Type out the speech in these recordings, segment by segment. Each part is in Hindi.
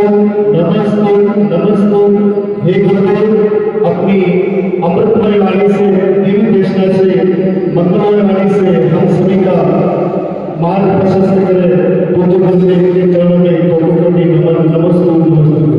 नमस्ते नमस्ते। हे गुरुदेव, अपनी अमृतमय वाणी से, दिव्य देशना से, मंगलमय वाणी से हम सभी का मार्ग प्रशस्त करें। पूज्य गुरुदेव के चरणों में कोटि नमन नमस्ते नमस्ते।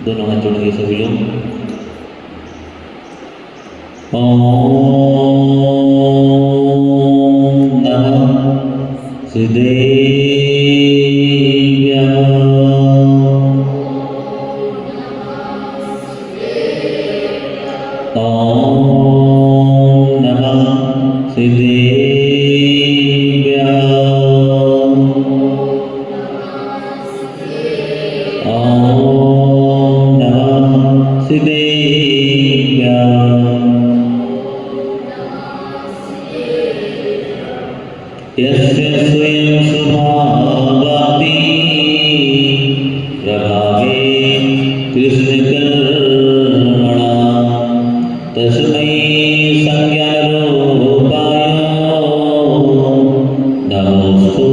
दोनों हाथ जोड़ेंगे सभी लोग। ओम नमः सिद्धेभ्यः। ओम नमः सिद्धेभ्यः। ओम नमः सिद्धेभ्यः। यस्य स्वयं स्वभावति प्रभावे कृष्णकर्मणा तस्मै संज्ञानरूपाय नमोस्तु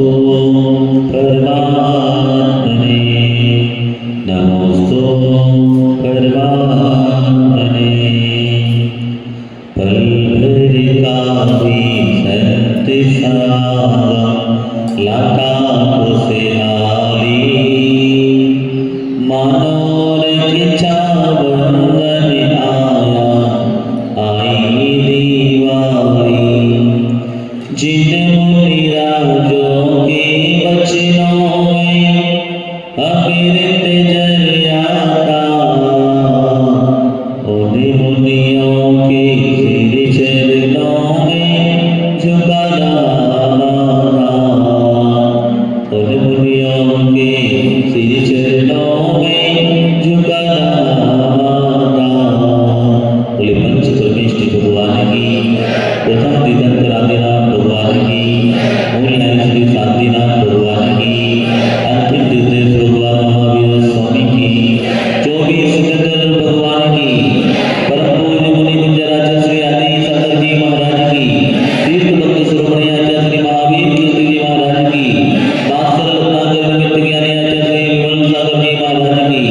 परमात्मने। नमोस्तु परमात्मने। फलभरिकाभि सन्ति सागं लाटाकुशेहाली मनोरकिचा वन्दन आया आई दीवाली। जिन मुनि राजों के वचनों में अमृत जरिया था, उन मुनियों के सिर चरणों में झुकाना था। उन मुनियों के सिर चरणों में झुकाना था। बोले पंच परमेष्टि भगवान की, प्रथम तीर्थंकर आदिनाथ भगवान की, मूल न्याय श्री शांतिनाथ भगवान की, अंतिम तीर्थेश्वर भगवान महावीर स्वामी की, 24 सिद्धंकर भगवान की, परम पूज्य मुनि कुंजराचार्य श्री आदि शंकर जी महाराज की, तीर्थ भक्त शिरोमणि आचार्य श्री महावीर कीर्ति जी महाराज की, मास्टर रत्नाकर निमित्त ज्ञानी आचार्य श्री विमल सागर जी महाराज की,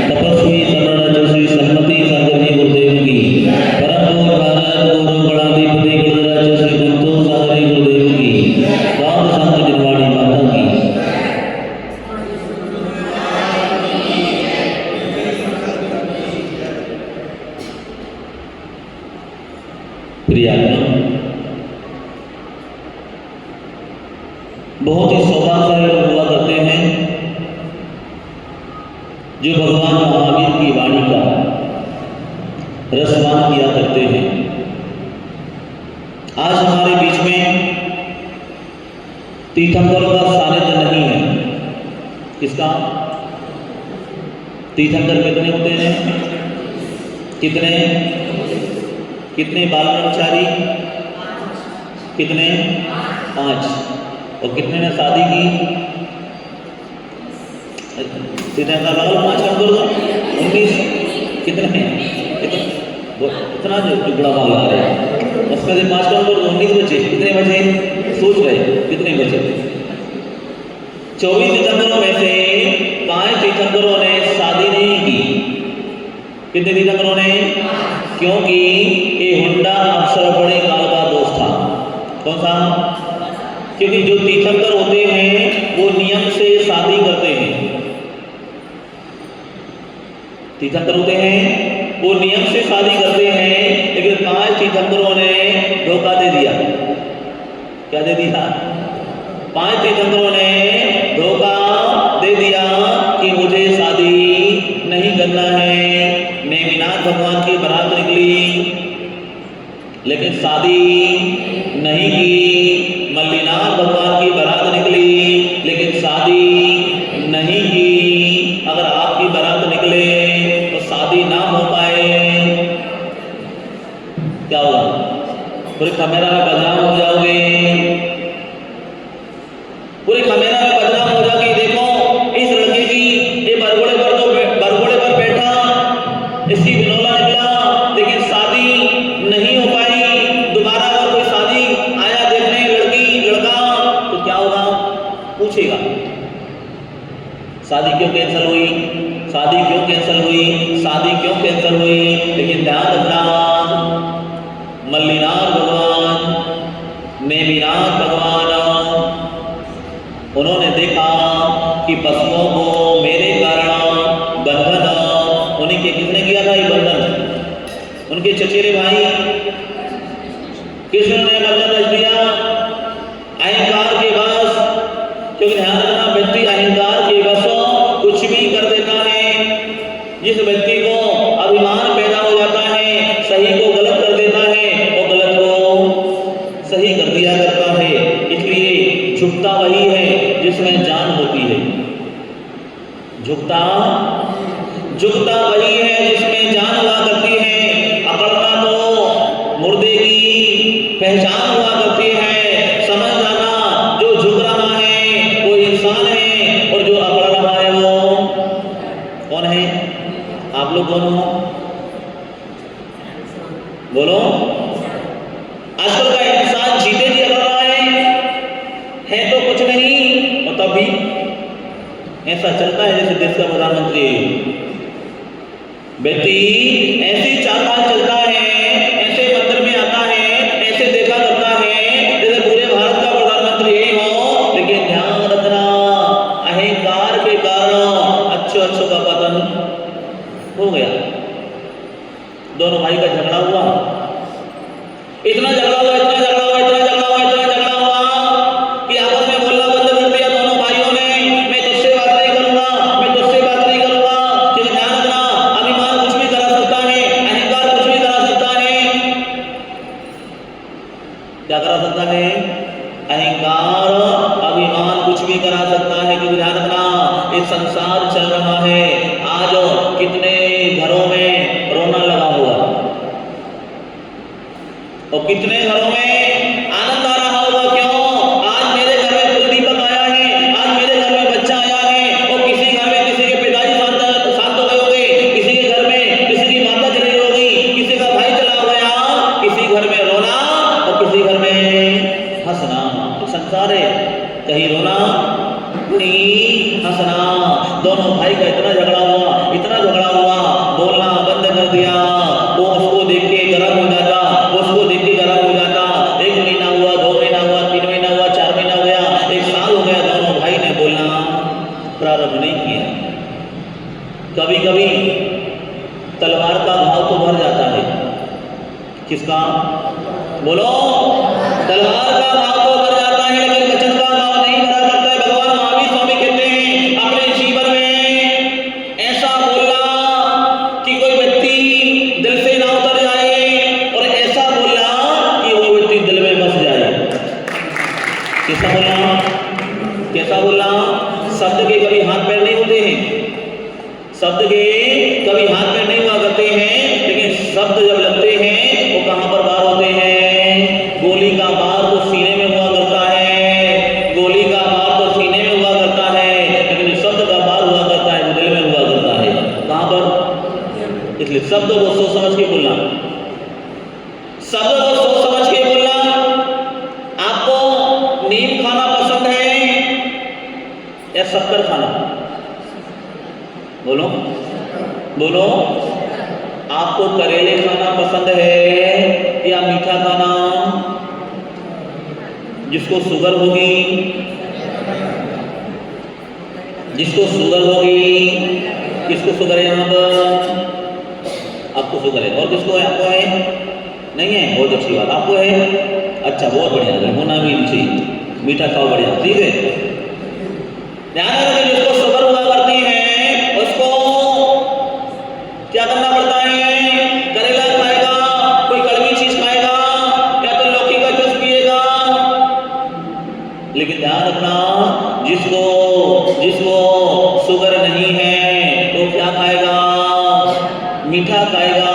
तपस्वी सम्राट श्री सन्मति सागर जी गुरुदेव की, परम पूज्य भारत गौरव गणाधिपति गुरुराज श्री कुंतो सागर जी गुरुदेव की, राम शांति निर्वाणी माता की। प्रिय आत्मा, बहुत ही सौभाग्यशाली लोग हुआ करते हैं जो भगवान महावीर की वाणी का रसपान किया करते हैं। आज हमारे बीच में तीर्थंकरों का सानिध्य नहीं है। किसका? तीर्थंकर कितने होते हैं? कितने कितने बाल ब्रह्मचारी? कितने? 5। और कितने ने शादी की? तीर्थंकर लगभग 5 कम कर दो। 19। कितने? इतना जो टुकड़ा माल आ रहे हैं उसमें से 5 कम कर दो। 19 बचे। कितने बचे? सोच रहे कितने बचे? 24 तीर्थंकरों में से 5 तीर्थंकरों ने शादी नहीं की। कितने तीर्थंकरों ने? क्योंकि ये हुंडा अवसर बड़े काल का दोष था। कौन सा? क्योंकि जो तीर्थंकर होते हैं वो नियम से शादी करते हैं। तीर्थंकर होते हैं वो नियम से शादी करते हैं, लेकिन 5 तीर्थंकरों ने धोखा दे दिया। क्या दे दिया? 5 तीर्थंकरों ने धोखा दे दिया कि मुझे शादी नहीं करना है। नेमिनाथ भगवान की बारात निकली लेकिन शादी नहीं की। मल्लीनाथ भगवान की बारात निकली लेकिन शादी नहीं की। अगर आपकी बारात निकले इस खमेरा में बदनाम हो जाओगे, पूरे खमेरा में बदनाम हो जाओगे। देखो इस लड़के की ये बरगोड़े पर तो बरगोड़े पर बैठा, इसकी बिनौला निकला, लेकिन शादी नहीं हो पाई। दोबारा अगर कोई शादी आया देखने लड़की लड़का तो क्या होगा, पूछेगा शादी क्यों कैंसिल हुई, शादी क्यों कैंसिल हुई, शादी क्यों कैंसिल हुई। लेकिन ध्यान रखना, मल्लीनाथ भगवान, नेमिनाथ भगवान, उन्होंने देखा कि पशुओं को मेरे कारण बंधन, उन्हीं के किसने किया था ये बंधन, उनके चचेरे भाई कृष्ण ने बंधन रच दिया अहंकार के वश। क्योंकि ध्यान रखना, व्यक्ति अहंकार के वश कुछ भी कर देता है। जिस व्यक्ति को अभिमान पैदा हो जाता है, सही को गलत कर देता है और गलत को सही कर दिया करता है। इसलिए झुकता वही है जिसमें जान होती है, झुकता वही है जिसमें जान हुआ करती है। अकड़ना तो मुर्दे की पहचान हुआ करती है। समझ जाना, जो झुक रहा है वो इंसान है और जो अकड़ रहा है वो कौन है। आप लोग कौन हो, बोलो। आजकल का इंसान जीते जी अकड़ रहा है तो कुछ नहीं, और तब भी ऐसा चलता है जैसे देश का प्रधानमंत्री व्यक्ति ऐसी चाल चलता है, ऐसे मंदिर में आता है, ऐसे देखा करता है जैसे पूरे भारत का प्रधानमंत्री यही हो। लेकिन ध्यान रखना, अहंकार के कारण अच्छों का पतन हो गया। दोनों भाई का झगड़ा हुआ, इतना झगड़ा हुआ, इतना झगड़ा हुआ, इतना झगड़ा हुआ, इतना झगड़ा हुआ कि आपस में बोलना बंद कर दिया दोनों भाइयों ने। मैं तुझसे बात नहीं करूंगा, मैं तुझसे बात नहीं करूंगा। लेकिन ध्यान रखना, अभिमान कुछ भी करा सकता है, अहंकार कुछ भी करा सकता है। क्या करा सकता है, अहंकार अभिमान कुछ भी करा सकता है। क्योंकि ध्यान रखना, ये संसार चल रहा है। आज कितने घरों में रोना लगा हुआ और कितने घरों में आनंद आ रहा होगा। क्यों, आज मेरे घर में कोई दीपक आया है, आज मेरे घर में बच्चा आया है। और किसी घर में किसी के पिताजी शांत हो गए होंगे, किसी के घर में किसी की माता चली होगी, किसी का भाई चला गया, किसी घर में रोना और किसी घर में हंसना। तो संसार है, कहीं रोना कहीं हंसना। दोनों भाई का इतना झगड़ा हुआ, इतना झगड़ा हुआ, बोलना बंद कर दिया। वो उसको देख के गर्म हो जाता, उसको देख के गर्म हो जाता। 1 महीना हुआ, 2 महीना हुआ, 3 महीना हुआ, 4 महीना हो गया, 1 साल हो गया, दोनों भाई ने बोलना प्रारंभ नहीं किया। कभी कभी तलवार का घाव तो भर जाता है। किसका, बोलो। तलवार का घाव तो भर जाता है, लेकिन वचन का घाव नहीं भरा करता है। भगवान महावीर स्वामी कहते हैं अपने जीवन में ऐसा बोलना कि कोई व्यक्ति दिल से ना उतर जाए, और ऐसा बोलना कि वो व्यक्ति दिल में बस जाए। कैसा बोलना, कैसा बोलना। शब्द के कभी हाथ पैर नहीं होते हैं, शब्द के कभी हाथ पैर नहीं हुआ करते हैं, लेकिन शब्द जब लगते हैं वो कहां पर बार होते हैं। गोली का बार तो सीने में हुआ करता है, गोली का बार तो सीने में हुआ करता है, लेकिन शब्द का बार हुआ करता है वो दिल में हुआ करता है। कहां पर, इसलिए शब्द को सोच समझ के बोलना, शब्द को सोच समझ के बोलना। आपको नीम खाना पसंद है या शक्कर खाना, बोलो बोलो। आपको करेले खाना पसंद है या मीठा खाना। जिसको शुगर होगी, जिसको शुगर होगी, किसको शुगर है यहाँ पर, आपको शुगर है। और किसको है, आपको है, नहीं है, बहुत अच्छी बात, आपको है, अच्छा बहुत बढ़िया, होना भी चाहिए, मीठा खाओ, बढ़िया, ठीक है। ध्यान रखें, जिसको शुगर हुआ करती है उसको क्या करना पड़ता है, करेला खाएगा, कोई कड़वी चीज खाएगा, या तो लौकी का जूस पिएगा। लेकिन ध्यान रखना, जिसको जिसको शुगर नहीं है वो क्या खाएगा, मीठा खाएगा।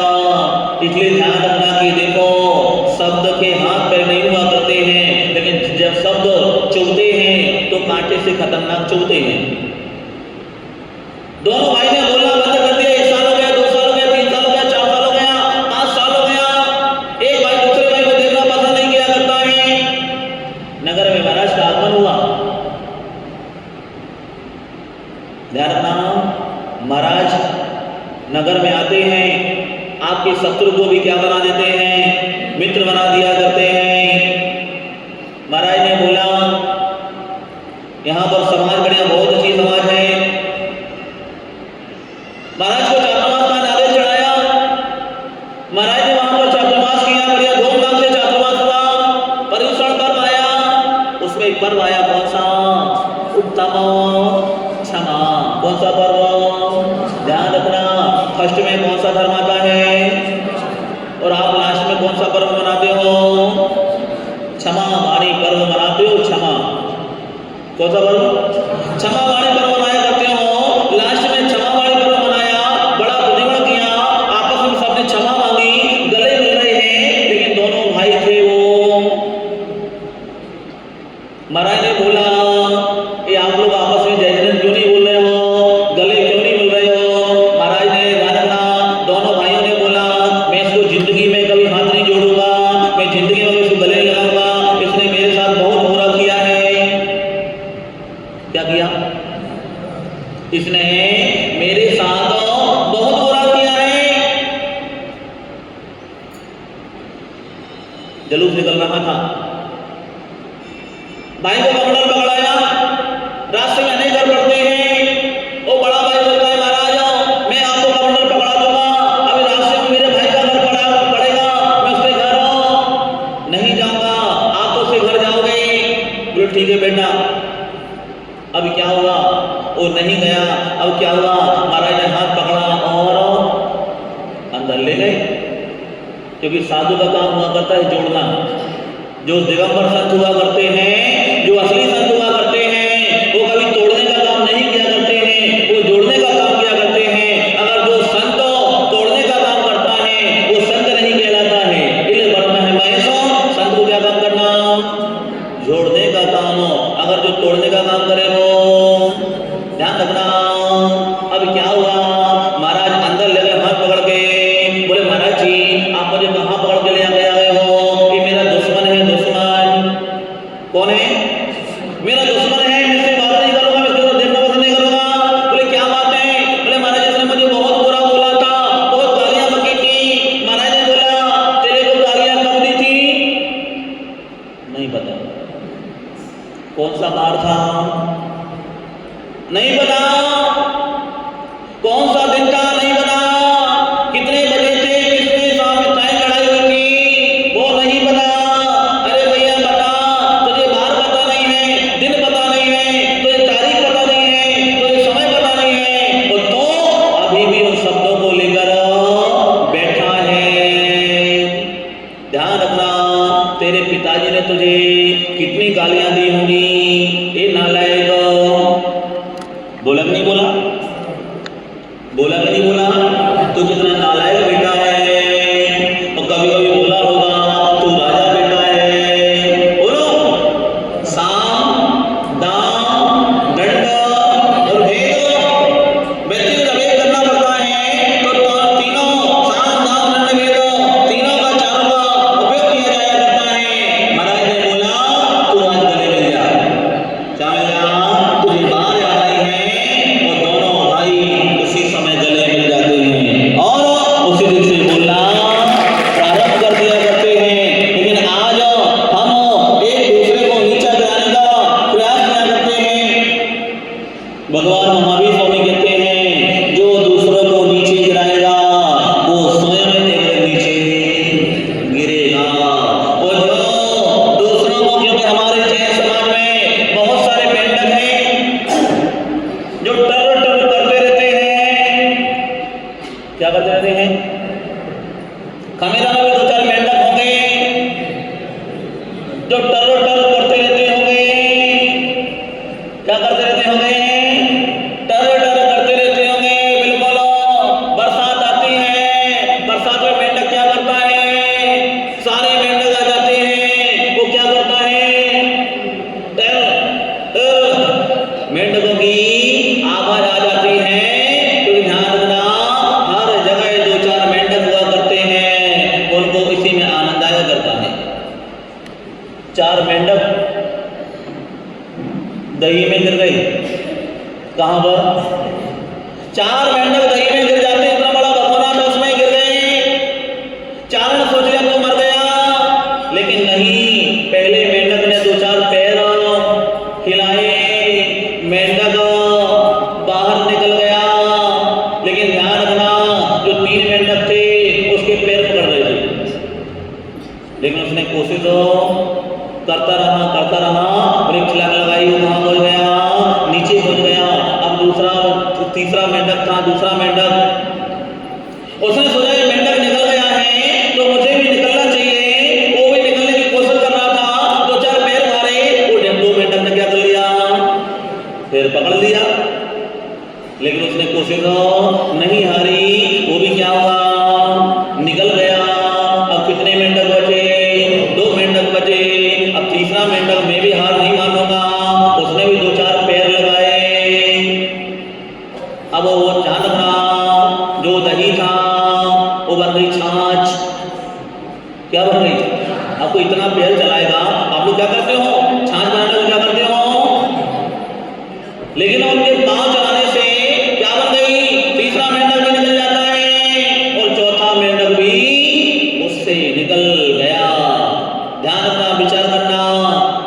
इसलिए ध्यान रखना कि देखो, शब्द के हाथ पे दोनों भाई ने बोलना बंद कर दिया। 1 साल हो गया, 2 साल हो गया, 3 साल हो गया, 4 साल हो गया, 5 साल हो गया। एक भाई दूसरे भाई को देखना पसंद नहीं किया करता है। नगर में महाराज का आगमन हुआ। ध्यान रखना, महाराज नगर में आते हैं, आपके शत्रु को भी क्या बना देते हैं, मित्र बना दिया करते हैं। महाराज ने बोला यहाँ पर समाज बढ़िया, बहुत अच्छी समाज है। महाराज को चातुर्मास का नारियल चढ़ाया। महाराज ने वहां पर चातुर्मास किया, बढ़िया धूमधाम से चातुर्मास हुआ। पर्युषण पर्व आया, उसमें एक पर्व आया, कौन सा, उत्तम क्षमा। कौन सा पर्व, ध्यान रखना, फर्स्ट में कौन सा धर्म आता है और आप लास्ट में कौन सा पर्व मनाते हो, क्षमा वाणी पर्व मनाते हो। क्षमा कौन सा पर्व, क्षमा वाणी पर्व मनाया करते हो। लास्ट में क्षमा वाणी पर्व मनाया, बड़ा बुद्धिमान किया, आपस में सबने क्षमा मांगी, गले मिल रहे हैं, लेकिन दोनों भाई थे वो। महाराज ने बोला ये आप लोग आपस में जय जयंत क्यों नहीं बोल रहे हो, गले क्यों नहीं मिल रहे हो। महाराज ने ध्यान रखना, दोनों भाइयों ने बोला मैं इसको जिंदगी में कभी हाथ नहीं जोड़ूंगा, मैं जिंदगी में इसको गले नहीं लगाऊंगा, इसने मेरे साथ बहुत बुरा किया है। क्या किया, इसने मेरे साथ बहुत बुरा किया है। जलूस निकल रहा था, भाई को कमंडल पकड़ाया। रास्ते में अनेक घर पड़ते हैं, वो बड़ा भाई बोलता है महाराज मैं आपको कमंडल पकड़ा दूंगा, अभी रास्ते में मेरे भाई का घर पड़ेगा, मैं उसके घर नहीं जाऊंगा, आप तो उसके घर जाओगे। बोले ठीक है बेटा। अभी क्या हुआ, वो नहीं गया। अब क्या हुआ, महाराज ने हाथ पकड़ा और अंदर ले गए, क्योंकि साधु का काम हुआ करता है जोड़ना। जो दिगंबर संत हुआ करते हैं, जो असली संत हुआ करते हैं, वो कभी तोड़ने का काम नहीं किया करते हैं, वो जोड़ने का काम किया करते हैं। अगर जो संत तोड़ने का काम करता है वो संत नहीं कहलाता है। इसलिए बड़ा है संत को क्या काम करना, जोड़ने का काम। अगर जो तोड़ने का काम करे वो, ध्यान रखना। अब क्या हुआ, महाराज अंदर ले गए हाथ पकड़ के, बोले महाराज जी आप मुझे कहाँ पकड़ के ले गए हो, ये मेरा दुश्मन है। दुश्मन कौन है, मेरा दुश्मन है, मैं इससे बात नहीं करूंगा, मैं इसको देखना पसंद नहीं करूंगा। बोले क्या बात है, बोले महाराज इसने मुझे बहुत बुरा बोला था, बहुत गालियां बकी थी। महाराज ने बोला तेरे को गालियां कब दी थी, नहीं पता। कौन सा बार था, नहीं पता। कौन सा दिन था, नहीं पता। कितने बजे थे, किसने साथ में टाइम लड़ाई हुई थी, वो नहीं पता। अरे भैया बता, तुझे बार पता नहीं है, दिन पता नहीं है, तुझे तारीख पता नहीं है, तुझे समय पता नहीं है, और तो अभी भी उन शब्दों को लेकर बैठा है। ध्यान रखना, तेरे पिताजी ने तुझे कितनी गालियां दी होंगी। ये नालायक, बोला कि नहीं बोला, बोला कि नहीं बोला, तू कितना नालायक बेटा है। और कभी कभी बोला होगा तू राजा बेटा है। बोलो, साम दाम दंड और भेद, व्यक्ति को अभेद करना पड़ता है। तो तीनों साम दाम दंड भेद, तीनों का चारों का उपयोग किया जाया करता है। महाराज ने बोला तू आज गले मिल जा, क्या मिल जा, तुझे बाहर आ रही है। और दोनों भाई उसी समय गले मिल जाते हैं और उसी दिन से बोलना प्रारंभ कर दिया करते हैं। लेकिन आज हम एक दूसरे को नीचा गिराने का प्रयास किया करते हैं। भगवान महावीर स्वामी कहते हैं जो दूसरों को नीचे गिराएगा वो स्वयं तेरे नीचे गिरेगा। और जो दूसरों को, क्योंकि हमारे जैन समाज में बहुत सारे मेंढक हैं जो टर टर करते रहते हैं। क्या करते रहते हैं, कमेरा में भी 2-4 मेंढक होंगे जो टर टर करते रहते होंगे। क्या करते रहते होंगे, टर टर करते रहते होंगे। बिल्कुल, बरसात आती है, बरसात में मेंढक क्या करता है, सारे मेंढक आ जाते हैं। वो क्या करता है, मेंढकों की आवाज आ जाती है 4 मेंढक दही में गिर जाते, इतना बड़ा भगोना था उसमें गिर गए। चारों ने सोच लिया तो मर गया, लेकिन नहीं, पहले मेंढक ने 2-4 पैर हिलाए, मेंढक बाहर निकल गया। लेकिन ध्यान रखना, जो 3 मेंढक थे उसके पैर पकड़ रहे थे, लेकिन उसने कोशिश करता रहा, वृक्ष लगाई, वहां बढ़ गया, नीचे बढ़ गया। अब तीसरा मेंढक था, दूसरा मेंढक, उसने सोचा ये मेंढक निकल गया है तो मुझे भी निकलना चाहिए। वो भी निकलने की कोशिश कर रहा था, 2-4 पैर मारे, वो 2 मेंढक ने क्या कर लिया, फिर पकड़ लिया। लेकिन उसने कोशिश नहीं हारी, वो भी क्या हुआ, निकल गया। अब कितने मेंढक बचे, 2 मेंढक बचे। अब तीसरा मेंढक, मैं भी हार नहीं मानूंगा, उसने भी 2-4 पैर लगाए। अब वो ध्यान रखना, जो दही था वो बन गई छाछ। क्या बन गई, आपको इतना पैर चलाएगा, आप लोग क्या करते हो, छाछ बनाने को क्या करते हो, लेकिन उनके पांव चलाने से क्या बन गई, तीसरा मेंढक भी निकल जाता है और चौथा मेंढक भी उससे निकल गया। ध्यान रखना, विचार करना,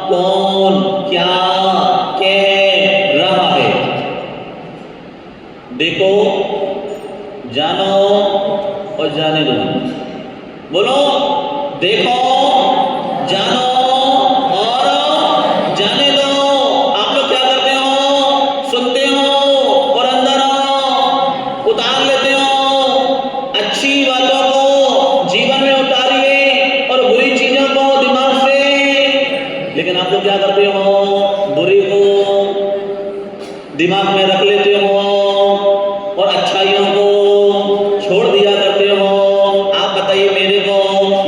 कौन क्या कह रहा है। देखो, जानो और जाने दो। बोलो, देखो, जानो और जाने दो। आप लोग क्या करते हो, सुनते हो और अंदर उतार लेते हो। अच्छी बातों को जीवन में उतारिए और बुरी चीजों को दिमाग से। लेकिन आप लोग क्या करते हो, बुरी को दिमाग में रख लेते हो और अच्छाइयों को छोड़ दिया करते हो। आप बताइए मेरे को,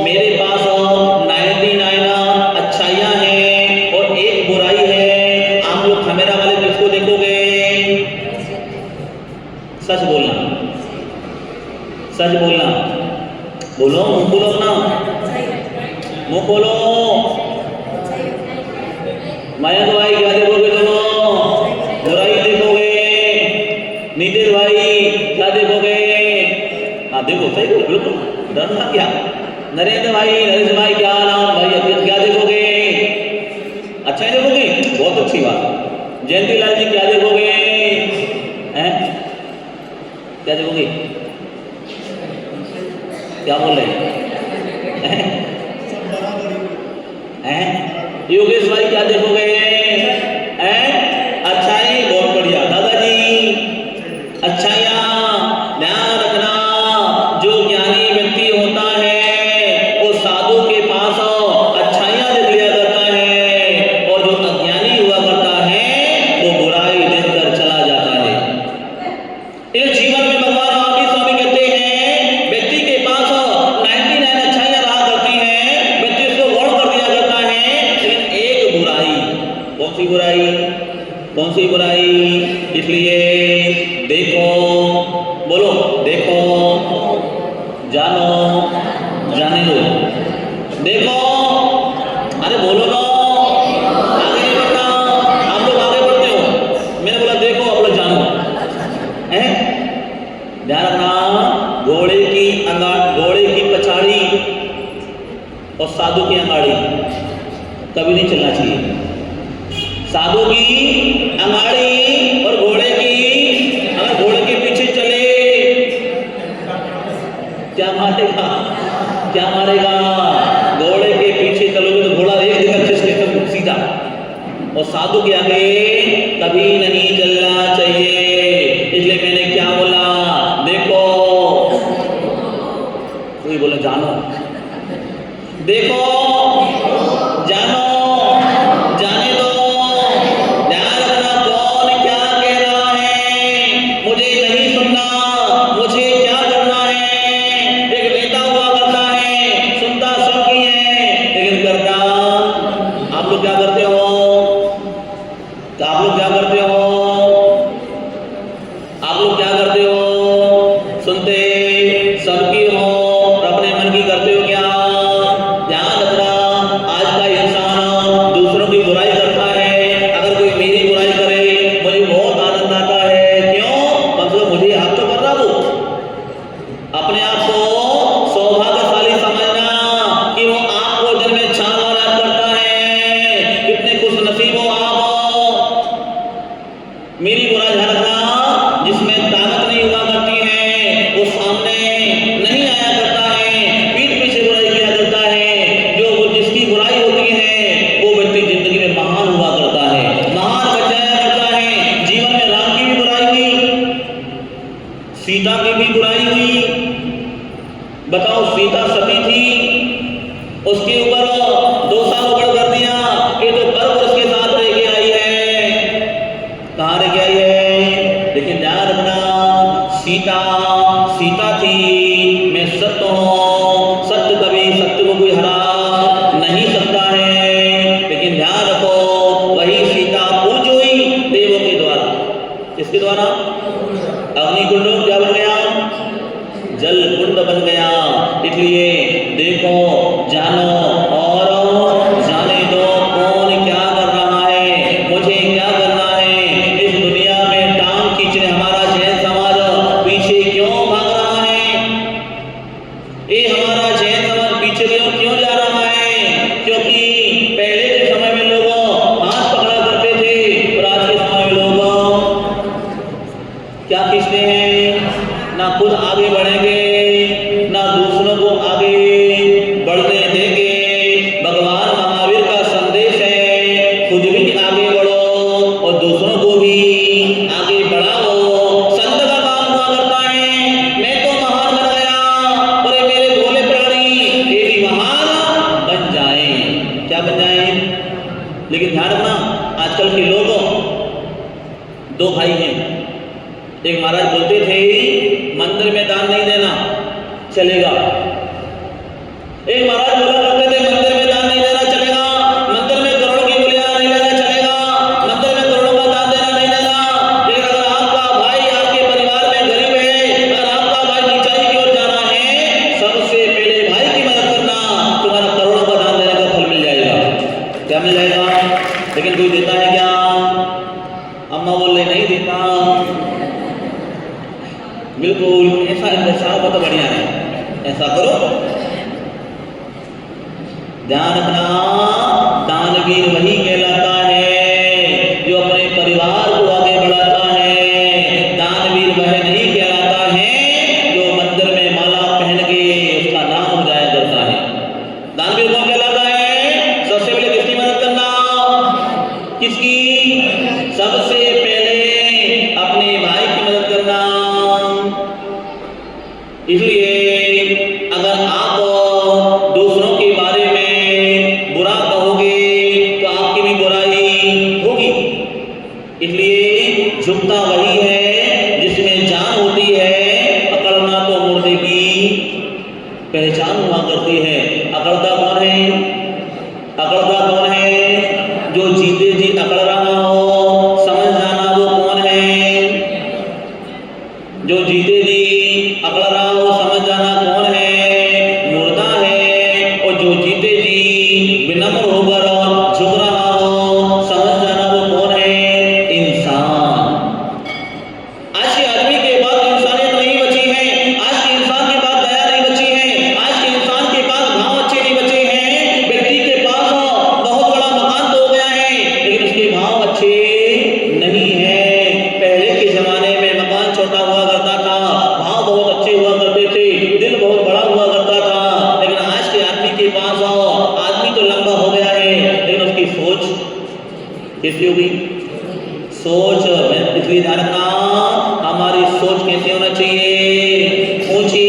मेरे पास 99 अच्छाइयां हैं और 1 बुराई है। आप लोग कैमरा वाले किसको देखोगे, सच बोलना, सच बोलना। बोलो, मुंह खोलो अपना, मुंह खोलो। मयंक भाई क्या देखोगे दोनों, बुराई देखोगे। नीतीश भाई क्या देखोगे, हाँ देखो, सही बोलो, बिल्कुल डरना क्या। नरेंद्र भाई, नरेश भाई क्या नाम भाई, क्या देखोगे, अच्छा ही देखोगे, बहुत अच्छी बात। जयंती लाल जी क्या देखोगे, हैं क्या देखोगे, क्या बोल रहे हैं, योगेश भाई क्या देखोगे, अच्छाई, बहुत बढ़िया। दादाजी, अच्छाइयां, ध्यान रखना, जो ज्ञानी व्यक्ति होता है वो साधु के पास अच्छाइयां देख लिया करता है, और जो अज्ञानी हुआ करता है वो बुराई देखकर चला जाता है। इस जीवन में भगवान महावीर स्वामी कहते हैं, व्यक्ति के पास 99 अच्छाइयां रहा करती हैं, व्यक्ति उसको गौण कर दिया करता है, लेकिन एक बुराई, कौन सी बुराई, कौन सी बुराई। इसलिए देखो, बोलो, देखो, जानो, जाने दो। देखो, अरे बोलो ना, आगे नहीं बढ़ना, आप लोग आगे बढ़ते हो। मैंने बोला देखो, आप लोग जानो। ध्यान रखना, घोड़े की पछाड़ी और साधु की अंगाड़ी कभी नहीं चलना चाहिए। साधु की अंगाड़ी और घोड़े की, अगर घोड़े के पीछे चले क्या मारेगा, क्या मारेगा, घोड़े के पीछे चलोगे तो घोड़ा एक जगह खिसके तो सीधा, और साधु के आगे कभी नहीं चलना चाहिए। इसलिए मैंने क्या बोला, देखो, कोई बोले जानो, देखो, जानो, जाने दो। ध्यान रखना, कौन क्या कह रहा है, मुझे नहीं सुनना, मुझे क्या करना है। एक नेता हुआ करता है, सुनता सबकी है, लेकिन करता आप लोग क्या करते हो, आप लोग क्या करते हो, आप लोग क्या करते हो, सुनते सबकी हो और अपने मन की करते हो क्या। ध्यान रखना, आज का इंसान दूसरों की बुराई करता है, अगर कोई मेरी बुराई करे मुझे बहुत आनंद आता है। क्यों, मतलब मुझे सीता की भी बुराई हुई। बताओ, सीता सती थी, उसके ऊपर 2 साल ऊपर कर दिया। ये तो पर्व उसके साथ रह के आई है, कहाँ रह के आई है? लेकिन ध्यान रखना, सीता सीता थी। मैं सत्य हूँ, सत्य कभी सत्य को कोई हरा नहीं सकता है। लेकिन ध्यान रखो, वही सीता पूज हुई देवों के द्वारा। किसके द्वारा? अग्निकुंड क्या बन गया? जल कुंड बन गया। इसलिए देखो, जानो और जाने दो, कौन क्या कर रहा है, मुझे क्या करना है। इस दुनिया में टांग खींचने हमारा जैन समाज पीछे क्यों भाग रहा है? ये हमारा जैन समाज पीछे क्यों जा रहा है? क्योंकि पहले के समय में लोग हाथ पकड़ा करते थे, और आज के समय में लोग क्या खींचते हैं? ना खुद आगे बढ़ेंगे, ना दूसरों को आगे बढ़ने देंगे। भगवान महावीर का संदेश है, खुद भी आगे बढ़ो और दूसरों को भी आगे बढ़ाओ। संत का काम हुआ करता है, मैं तो महान बन गया और ये मेरे भोले प्राणी ये भी महान बन जाए। क्या बन जाए? लेकिन ध्यान रखना, आजकल के लोग 2 भाई हैं। एक महाराज बोलते थे मंदिर में दान नहीं देना चलेगा। एक महाराज बोला करते थे मंदिर में दान नहीं देना चलेगा, मंदिर में करोड़ों की बलियां नहीं देना चलेगा, मंदिर में करोड़ों का दान देना नहीं देना। लेकिन अगर आपका भाई आपके परिवार में गरीब है, अगर आपका भाई नीचाई की ओर जा रहा है, सबसे पहले भाई की मदद करना, तुम्हारा करोड़ों का दान देने का फल मिल जाएगा। क्या मिल जाएगा? लेकिन कोई देता है क्या? अम्मा बोल रहे नहीं देता। बिल्कुल ऐसा हो तो बढ़िया है, ऐसा करो। ध्यान रखना, दानवीर वही कहलाता है जो अपने परिवार को आगे बढ़ाता है। दानवीर वह नहीं कहलाता है जो मंदिर में माला पहन के उसका नाम उजाया करता है। दानवीर कौन कहलाता है? सबसे पहले किसकी मदद करना? किसकी? सबसे पहले अपने भाई की मदद करना। इसलिए अगर आप दूसरों के बारे में बुरा कहोगे तो आपकी भी बुराई होगी। इसलिए झुकता वही है जिसमें जान होती है, अकड़ना तो मुर्दे की पहचान हुआ करती है। अकड़ता कौन है? अकड़ता कौन है? जो जीते जी अकड़ रहा हो, समझ जाना वो कौन है? जो जीते जी अकड़ रहा हो, समझ जाना कौन है? मुर्दा है। और जो जीते जी विनम्र होकर झुक रहा हो, समझ जाना वो कौन है? इंसान। आज के आदमी के पास इंसानियत नहीं बची है, आज के इंसान के पास दया नहीं बची है, आज के इंसान के पास भाव अच्छे नहीं बचे हैं। व्यक्ति के पास बहुत बड़ा मकान तो हो गया है, लेकिन उसके भाव अच्छे नहीं है। पहले के जमाने में मकान छोटा हुआ करता था, भाव बहुत अच्छे हुआ करते थे, दिल बहुत बड़ा हुआ करता था। लेकिन आज के आदमी के पास आदमी तो लंबा हो गया है, लेकिन उसकी सोच कैसी होगी? सोच। इसलिए ध्यान रखना, हमारी सोच कैसे होना चाहिए? ऊंची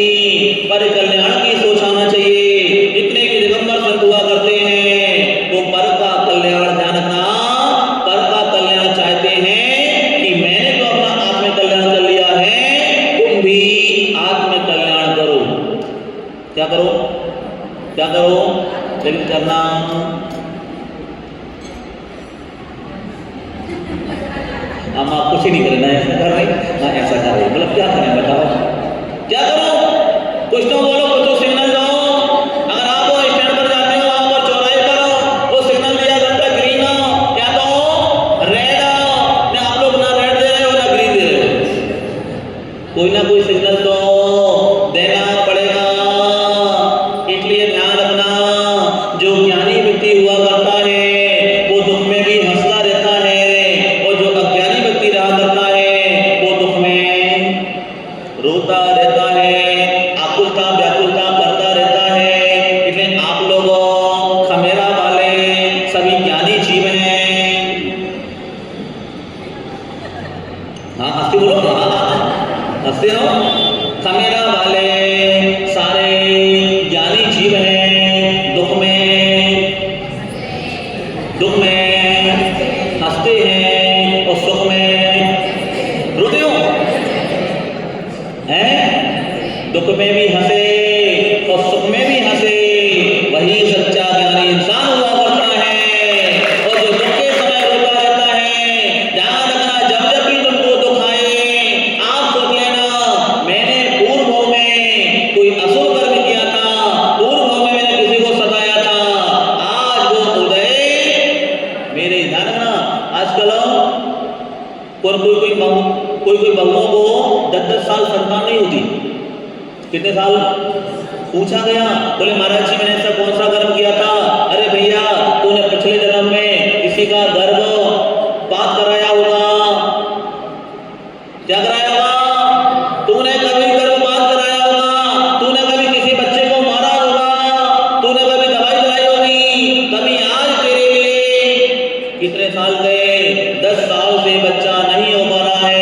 पर कल्याण की सोच आना चाहिए। जितने भी दिगंबर संत हुआ करते हैं वो पर का कल्याण, ध्यान रखना, पर का कल्याण चाहते हैं कि मैंने तो अपना आत्म कल्याण कर लिया है, तुम भी आत्म कल्याण करो। क्या करो? क्या करो? लेकिन करना हम आप कुछ ही नहीं करना, ऐसा कर रहे ना ऐसा कर रहे, मतलब क्या करें बताओ? क्या करो? कुछ तो बोलो, कुछ तो सिग्नल दो। अगर आप वो स्टैंड पर जाते हो, वहां पर चौराहे पर वो सिग्नल दिया करता है ग्रीन, क्या तो रेड, ना आप लोग ना रेड दे रहे हो ना ग्रीन दे रहे हो। कोई ना कोई सिग्नल तो देना पड़ेगा। इसलिए ध्यान रखना, जो ज्ञानी व्यक्ति हुआ करता है वो दुख में भी हंसता रहता है, और जो अज्ञानी व्यक्ति रहा करता है वो दुख में रोता रहता है, आकुलता व्याकुलता करता रहता है। इसलिए आप लोग खमेरा वाले सभी ज्ञानी जीव हैं। हाँ हंसते बोलो, हाँ हंसते बहनों, खमेरा वाले सारे ज्ञानी जीव हैं, दुख में हंसते हैं और सुख में रोते हो हैं। दुख में भी हंसे और सुख में भी हंसे, वही सच्चा ज्ञानी इंसान हुआ करता है। और जो दुख के समय रोता रहता है, ध्यान रखना, जब जब भी तुमको दुख आए, आप सोच लेना मैंने पूर्व भाव में कोई असुर कर्म किया था, पूर्व भाव में मैंने किसी को सताया था, आज वो उदय मेरे। ध्यान रखना, आजकल कोई बहुओं को 10-10 साल संतान नहीं होती। कितने साल पूछा गया, बोले महाराज जी मैंने ऐसा कौन सा कर्म किया था? अरे भैया तूने पिछले जन्म में किसी का गर्भपात कराया होगा। क्या कराया होगा? तूने कभी गर्भपात कराया होगा, तूने कभी किसी बच्चे को मारा होगा, तूने कभी दवाई चलाई होगी, तभी आज तेरे लिए कितने साल गए, 10 साल से बच्चा नहीं हो पा रहा है।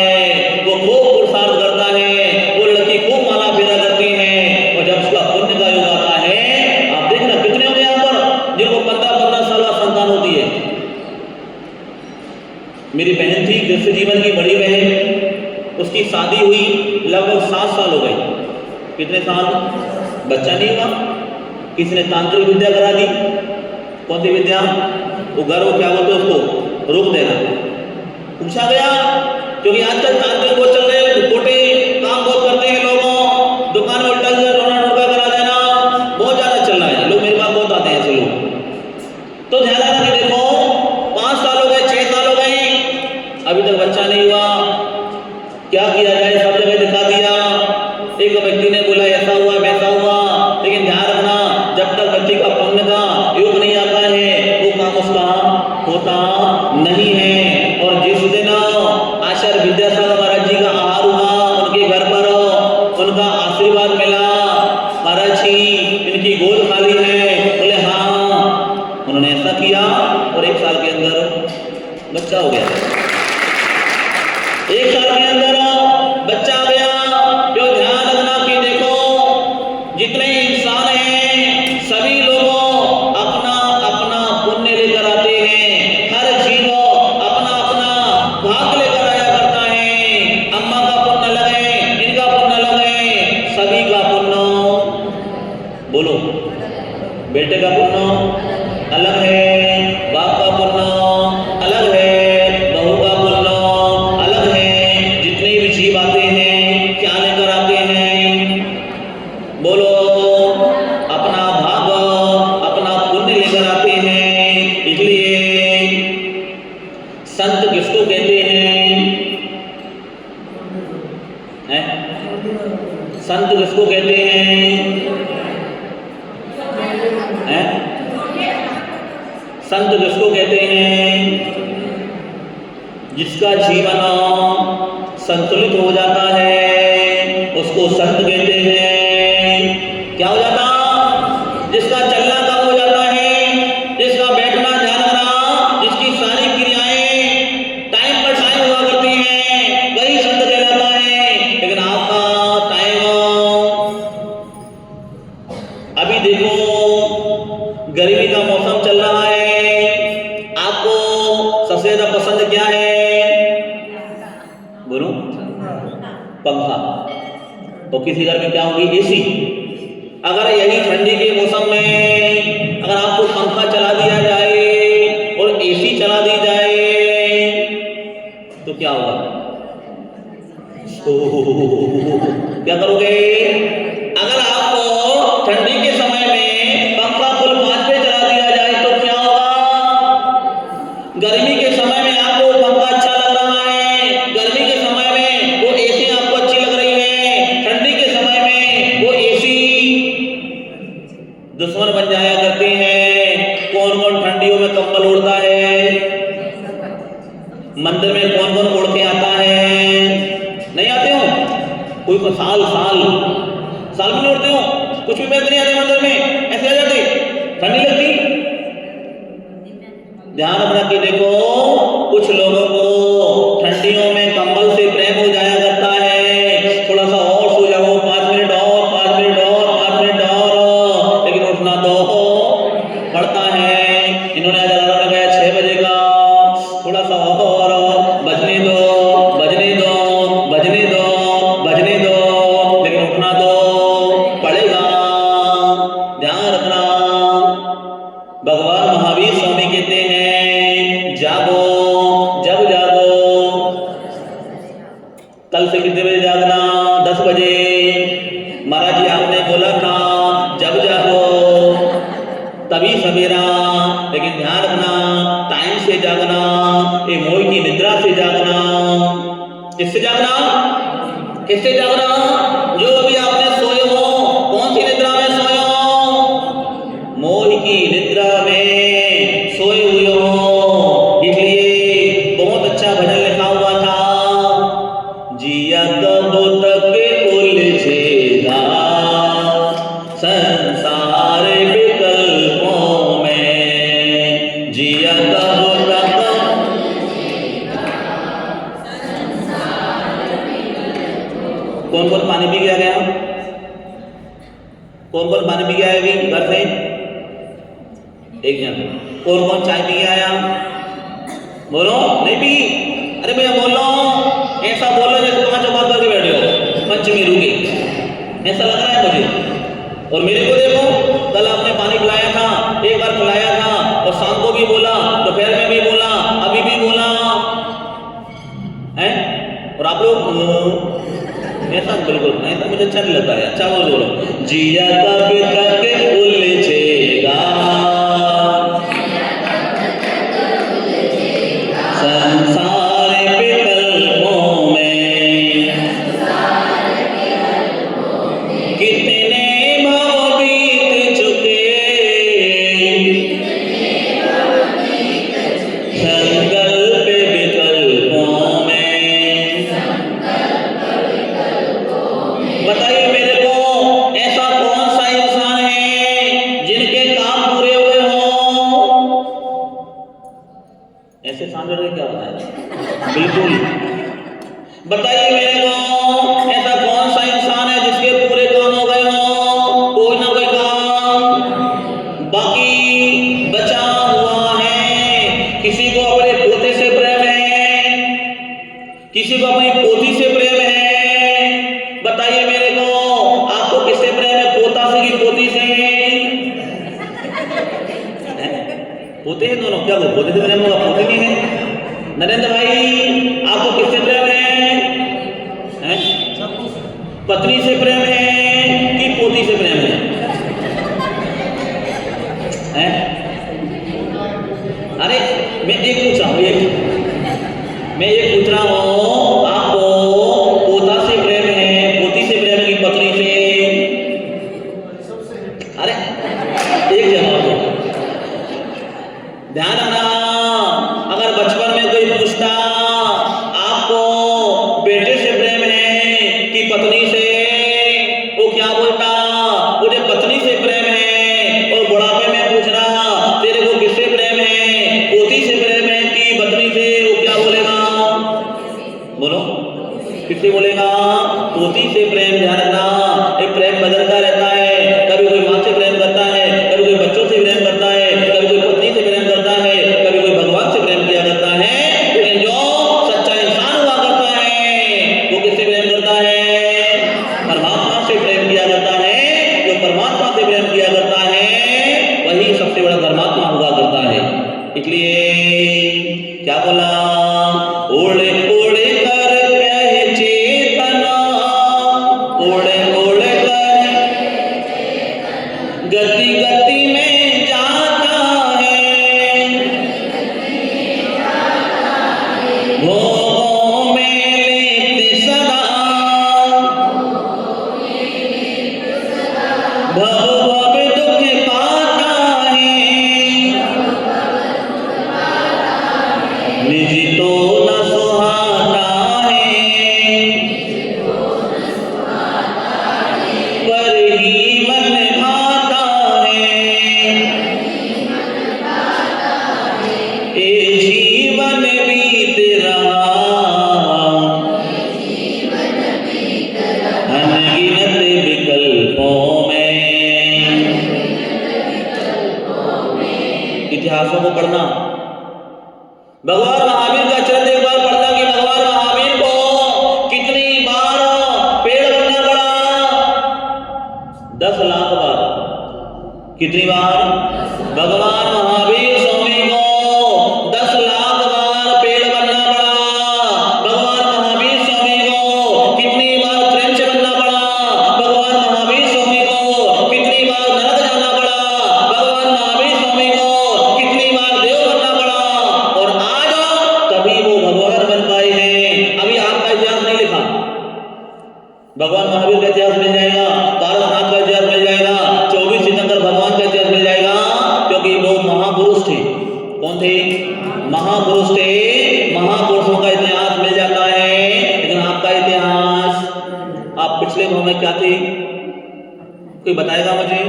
वो खूब पुरुषार्थ करता है, वो लड़की खूब माला फेरा करती है, और जब उसका पुण्य का योग आता है, आप देखना कितने होंगे यहाँ पर जिनको 15-15 साल बाद संतान होती है। मेरी बहन थी, कृष्ण जीवन की बड़ी बहन, उसकी शादी हुई लगभग 7 साल हो गए। कितने साल बच्चा नहीं हुआ। किसी ने तांत्रिक विद्या करा दी। कौन सी विद्या? वो गर्भ क्या बोलते उसको, रोक देना। पूछा गया, क्योंकि आजकल तांत्रिक बहुत चल रहे हैं, खोटे काम बहुत करते हैं लोगों, दुकान में उल्टा रोना टोटका करा देना बहुत ज्यादा चल रहा है। लोग मेरे पास बहुत आते हैं ऐसे लोग। तो ध्यान रखना कि देखो 5 साल हो गए, 6 साल हो गए, अभी तक बच्चा नहीं हुआ। क्या किया जाए? सब जगह दिखा दिया। एक व्यक्ति ने बोला ऐसा हुआ वैसा हुआ, लेकिन ध्यान रखना जब तक बच्चे का पुण्य का योग नहीं आता है, वो काम उसका होता नहीं है। और जिस दिन आचार्य विद्यासागर महाराज जी का आहार हुआ, उनके घर पर उनका आशीर्वाद मिला, महाराज जी इनकी गोद खाली है, बोले हाँ। उन्होंने ऐसा किया और 1 साल के अंदर बच्चा हो गया। 1 साल के अंदर बच्चा आ गया। क्यों? ध्यान रखना कि देखो जितने इंसान हैं सभी लोगों अपना अपना पुण्य लेकर आते हैं। हर जीव अपना अपना भाग लेकर आया करता है। अम्मा का पुण्य अलग है, इनका पुण्य अलग है, सभी का पुण्य बोलो। बेटे का पुण्य अलग है, बाप का पुण्य अलग है, बहू का पुण्य अलग है। जितने भी जीव आते हैं क्या लेकर आते हैं? बोलो, अपना भाग अपना पुण्य लेकर आते हैं। इसलिए संत किसको कहते हैं? संत किसको कहते हैं? संत किसको कहते हैं? जिसका जीवन संतुलित हो जाता है उसको संत कहते हैं। क्या हो जाता? जिसका चलना कम हो जाता है, जिसका बैठना, ध्यान रखना, जिसकी सारी क्रियाएं टाइम पर टाइम हुआ करती हैं, वही संत कहलाता है। लेकिन आपका टाइम अभी देखो, गर्मी का मौसम चल रहा है, आपको सबसे ज्यादा पसंद क्या है? बोलो। पंखा। तो किसी घर में क्या होगी? एसी। अगर यही ठंडी के मौसम में अगर आपको पंखा चला दिया जाए और एसी चला दी जाए तो क्या होगा? क्या करोगे? अगर आपको ठंडी के समय में पंखा फुल 5 पे चला दिया जाए तो क्या होगा? गर्मी के समय में आपको पंखा अच्छा लग रहा है, गर्मी के समय में वो एसी आपको अच्छी लग रही है, ठंडी के समय में वो एसी दुश्मन बन जाया करते हैं। कौन कौन ठंडियों में कंबल ओढ़ता है? मंदिर में कौन कौन ओढ़ के आता है? नहीं आते हो? कोई को साल में नहीं उड़ते हो, कुछ भी पहन नहीं आते मंदिर में, ऐसे आ जाते, ठंडी लगती। ध्यान रखना कि देखो कुछ लोगों को ठंडियों में कंबल से प्रेम हो जाया करता है, थोड़ा सा 10 बजे। महाराज जी आपने बोला था जब जागो तभी सवेरा, लेकिन ध्यान रखना टाइम से जागना, ये मोह की निद्रा से जागना। किससे जागना? किससे जागना? जो अभी आपने सोए हो, कौन सी निद्रा में सोए हो? मोह की निद्रा में सोए हुए हो। इसलिए बहुत अच्छा भजन लिखा हुआ था, जिया कब तक उलझेगा संसार विकल्पों में, जिया कब तक। कौन कौन पानी पी गया? कौन कौन पानी पी गया है अभी घर से? एक जन। कौन कौन चाय पी गया आया? बोलो। नहीं पी? अरे भैया बोलो, ऐसा बोलो जैसे 5 बात करके बैठे हो पंचमी रूगी, ऐसा लग रहा है मुझे। और मेरे को देखो, कल आपने पानी पिलाया था, एक बार पिलाया था, और शाम को भी बोला, दोपहर में भी बोला, अभी भी बोला है। और आप लोग ऐसा बिल्कुल ऐसा मुझे अच्छा नहीं लगता है। अच्छा बोलो, जिया कब तक उलझेगा संसार विकल्पों में, कितने भव बीत चुके संकल्प विकल्पों में। बताइए मेरे को, ऐसा कौन सा इंसान है जिनके काम पूरे हुए हो? ऐसे सांझ क्या होता है? बिल्कुल। बताइए मेरे को, ऐसा कौन सा इंसान है जिसके पूरे काम हो गए हो? कोई ना कोई काम बाकी बचा हुआ है। किसी को अपने पोते से प्रेम है, किसी को अपनी पोती से प्रेम है। बताइए मेरे को, आपको किससे प्रेम है? पोता से कि पोती से? पोते हैं दोनों। क्या वो पोते से प्रेम होगा, पोती नहीं है? नरेंद्र भाई आपको किससे प्रेम है? पत्नी से प्रेम है कि पोती से प्रेम है? अरे मैं एक पूछ रहा हूँ, मैं ये पूछ रहा हूँ, आपको पोता से प्रेम है, पोती से प्रेम है कि पत्नी से? अरे एक जवाब दो, ध्यान रखना। अगर बचपन में कोई पूछता आपको बेटे से प्रेम है कि पत्नी से, वो क्या बोलता? मुझे पत्नी से प्रेम है। और बुढ़ापे में पूछना तेरे को किससे प्रेम है? पोती से प्रेम है कि पत्नी से? वो क्या बोलेगा? बोलो, किससे बोलेगा? पोती से प्रेम। ध्यान रखना, ये प्रेम बदलता रहता है। कभी कोई माँ से प्रेम करता है, कभी कोई बच्चों से प्रेम करता है, कभी कोई पत्नी से प्रेम करता है, कभी कोई भगवान से प्रेम किया करता है। लेकिन जो सच्चा इंसान हुआ करता है वो किससे प्रेम करता है? परमात्मा से प्रेम किया करता है। जो परमात्मा से प्रेम किया करता है वही सबसे बड़ा धर्मात्मा हुआ करता है। इसलिए क्या बोला? ओढ़े ओढ़े कर कह चेतना, ओढ़े ओढ़े कर गति गति में जाता है, भोगों में लेते सदा, भव भव दुख पाता है, निज तो न सुहाता है, पर ही मन भाता है। ये जीवन बीत रहा अनगिनत विकल्पों में। इतिहासों को पढ़ना, भगवान महावीर का चरित्र एक बार पढ़ना कि भगवान महावीर को कितनी बार पेड़ बनना पड़ा? 10 लाख बार। कितनी बार? भगवान महावीर स्वामी को 10 लाख बार पेड़ बनना पड़ा। भगवान महावीर स्वामी को कितनी बार ट्रेन से बनना महावीर का इतिहास मिल जाएगा, तारकनाथ का इतिहास मिल जाएगा, 24 तीर्थंकर भगवान का इतिहास मिल जाएगा, क्योंकि वो महापुरुष थे। कौन थे? महापुरुष थे। महापुरुषों का इतिहास मिल जाता है। लेकिन आपका इतिहास, आप पिछले भाव में क्या थे? कोई बताएगा मुझे?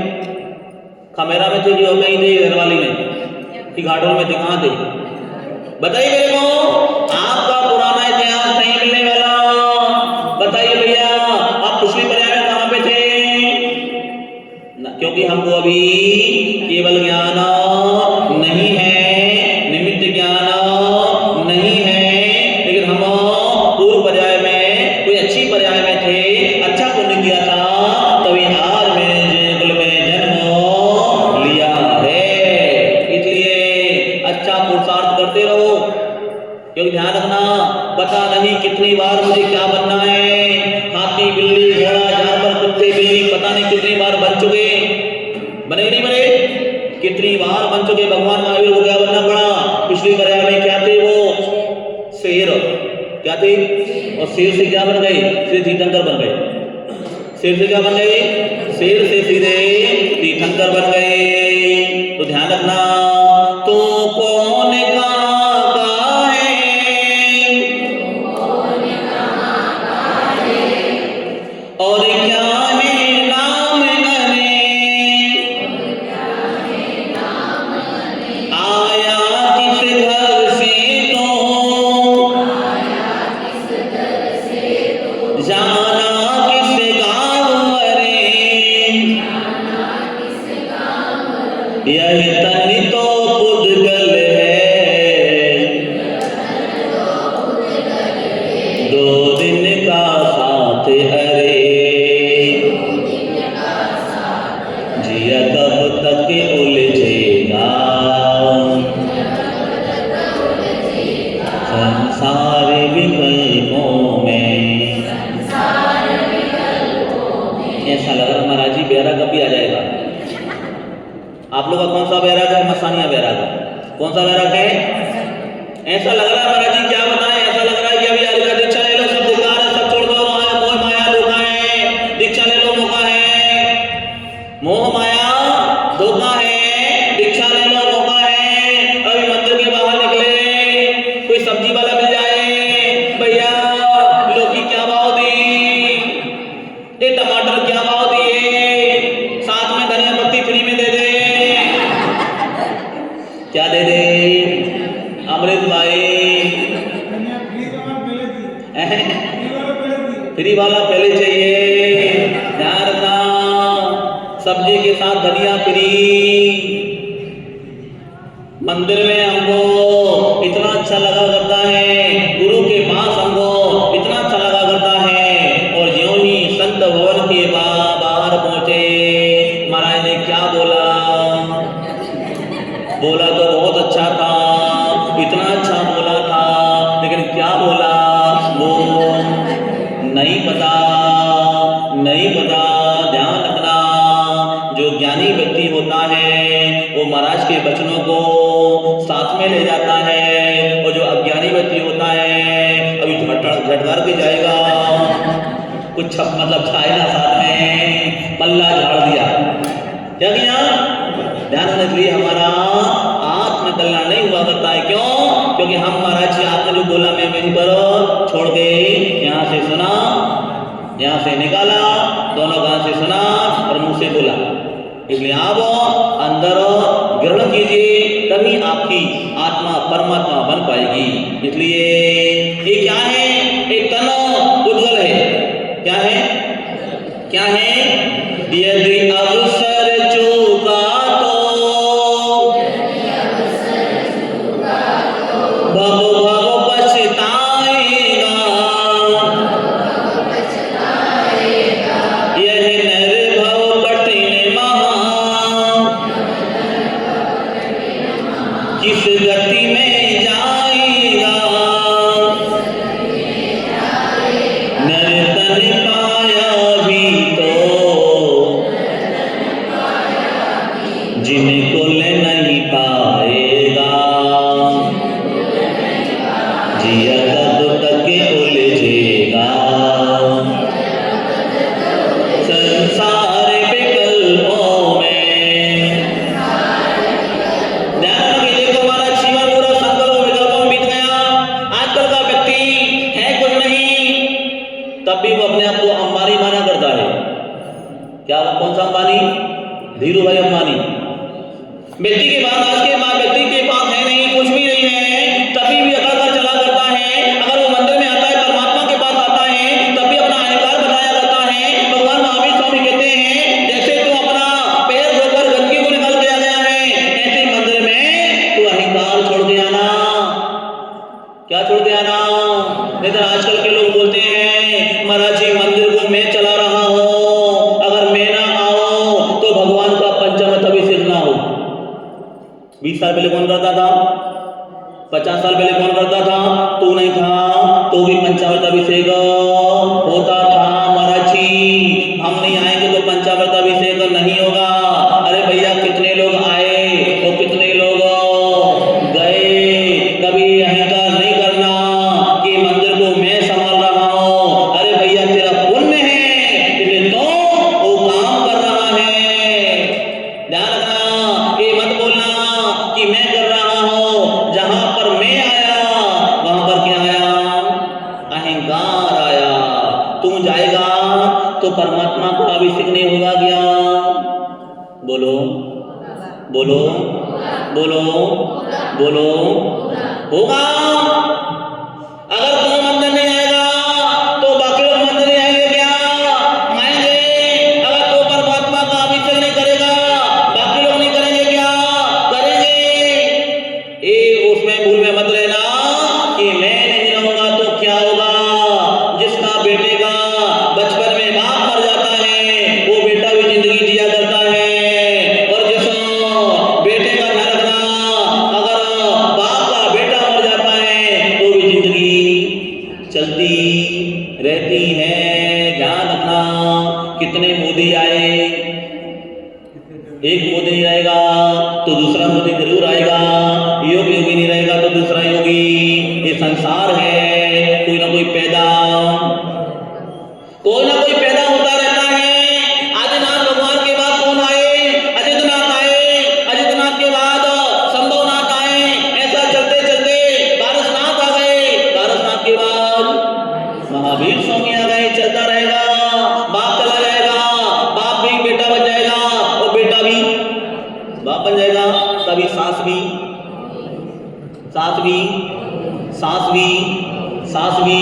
खमेरा में थे कि और कहीं थे? घरवाली में कि घाटों में थे? कहाँ थे? बताइए मेरे को। आपका पुराना इतिहास नहीं मिलने वाला। बताइए भैया, आप पिछली पर्याय में कहाँ पे थे? क्योंकि हमको अभी केवल ज्ञान नहीं है, निमित्त ज्ञान नहीं है, लेकिन हम पूर्व पर्याय में कोई अच्छी पर्याय में थे, अच्छा पुण्य किया था, तभी आज मैंने कुल में जन्म लिया है। इसलिए अच्छा पुरुषार्थ करते रहो, क्योंकि ध्यान रखना, पता नहीं कितनी बार मुझे क्या बनना है। हाथी, बिल्ली, घोड़ा, जानवर, कुत्ते, बिल्ली, पता नहीं कितनी बार बन चुके। बने नहीं बने? कितनी बार बन चुके। भगवान महावीर को क्या बनना पड़ा? पिछली पर्याय में क्या थे वो? शेर। क्या थे? और शेर से क्या बन गए? सीधे तीर्थंकर बन गए। शेर से क्या बन गए? शेर से सीधे तीर्थंकर बन गए। तो ध्यान रखना, तो कौन कहाँ का है, और क्या है नाम अने, आया किस घर से तो, जाना किस गाँव रे, यह तन तो पुद्गल है, 2 दिन का साथ अरे, जिया कब तक उलझेगा, संसार विकल्पों में। ऐसा लग रहा महाराज जी बैराग भी आ जाएगा। आप लोग का कौन सा बैराग है? मसानिया बैराग। कौन सा बैराग है? ऐसा लग रहा है महाराज जी, क्या बताएं, ऐसा लग रहा है कि अभी आएगा, दीक्षा ले लो, सब बेकार है, सब छोड़ दो, मोह माया धोखा है, दीक्षा ले लो, मौका है। मोह माया धोखा है, दीक्षा ले लो, मौका है। अभी मंदिर के बाहर निकले, कोई सब्जी वाला मिल जाए, भैया लौकी क्या भाव दी, ये टमाटर क्या भाव दिए, साथ में धनिया पत्ती फ्री में दे दे। क्या दे दे? अमृत भाई, फ्री वाला पहले चाहिए। ध्यान रखना, सब्जी के साथ धनिया फ्री। मंदिर में हमको इतना अच्छा लगा करता है, गुरु के पास हमको इतना अच्छा लगा करता है, और ज्यों ही संत भवन के बाहर पहुंचे, महाराज ने क्या बोला? बोला तो बहुत अच्छा था, इतना अच्छा बोला था, लेकिन क्या बोला वो नहीं पता, नहीं पता। ध्यान रखना, जो ज्ञानी व्यक्ति होता है वो महाराज के वचनों को साथ में ले जाता है, और जो अज्ञानी व्यक्ति होता है अभी झटकार के जाएगा, कुछ मतलब छाएगा साथ में, पल्ला झाड़ दिया। क्या किया? ध्यान रखने के लिए हमारा आत्म कल्याण नहीं हुआ करता है। क्यों? क्योंकि हम महाराज जी आपने जो बोला मैं वहीं पर छोड़ के यहाँ से सुना, यहाँ से निकाला, दोनों कान से सुना और मुंह से बोला। इसलिए आप अंदर ग्रहण कीजिए, तभी आपकी आत्मा परमात्मा बन पाएगी। इसलिए ये क्या है? एक तन उज्जवल है। क्या है? क्या है? यदि अवसर चूका तो भव भव पछताएगा, यह निर्भव कठिन महा, किस गति में जाएगा, नर्तन पाया भी तो क्या, कौन सा अंबानी? धीरू भाई अंबानी। व्यक्ति के पास आज के व्यक्ति के पास है नहीं, कुछ भी नहीं है, तभी भी अकड़ कर चला करता है। अगर वो मंदिर में आता है, परमात्मा के पास आता है, तभी अपना अहंकार बताया करता है। भगवान महावीर स्वामी कहते हैं, जैसे तू अपना पैर धोकर गंदगी को निकल के आ गया है, ऐसे ही मंदिर में तू अहंकार छोड़ के आना। क्या छोड़ के आना? नहीं तो आजकल के लोग बोलते हैं, महाराज जी मंदिर को मैं चला रहा हूं, अगर मैं ना आओ तो भगवान का पंचामृत अभिषेक ना हो। 20 साल पहले कौन करता था? 50 साल पहले कौन करता था? तू नहीं था तो भी पंचामृत अभिषेक होता था। महाराज जी हम नहीं आएंगे तो पंचामृत अभिषेक नहीं होगा। अरे भैया कितने लोग आए और कितने लोग गए। कभी अहंकार नहीं करना कि मंदिर को मैं संभाल रहा हूं। अरे भैया तेरा पुण्य है, इसलिए तो वो काम कर रहा है। ध्यान रखना, ये मत बोलना कि मैं कर रहा हूं। जहां पर मैं आया वहां पर क्या आया? अहंकार आया। तू जाएगा तो परमात्मा का अभिषेक नहीं होगा क्या? बोलो बोलो बोलो बोलो, होगा। अगर तू मंदिर नहीं आएगा तो बाकी लोग मंदिर नहीं आएंगे क्या? आएंगे। अगर तू परमात्मा का अभिषेक नहीं करेगा, बाकी लोग नहीं करेंगे क्या? करेंगे। ये उसमें भूल में मत रहना कि मैं नहीं रहूंगा तो क्या होगा। जिसका बेटे का बचपन में बाप मर जाता है, वो बेटा भी जिंदगी जिया करता है। और जिस बेटे का ध्यान रखना, अगर बाप का बेटा मर जाता है तो भी जिंदगी चलती रहती है। ध्यान रखना, कितने मोदी आए, एक मोदी नहीं रहेगा तो दूसरा मोदी जरूर आएगा। योगी नहीं रहेगा तो दूसरा योगी। ये संसार है, कोई ना कोई पैदा होता रहता है। आदिनाथ भगवान के बाद कौन आए? अजितनाथ आए। अजितनाथ के बाद संभवनाथ आए। ऐसा चलते चलते पारसनाथ आ गए। पारसनाथ के बाद महावीर स्वामी आ गए। चलता रहेगा, बाप चला जाएगा, बाप भी बेटा बन जाएगा और बेटा भी बाप बन जाएगा। कभी सास भी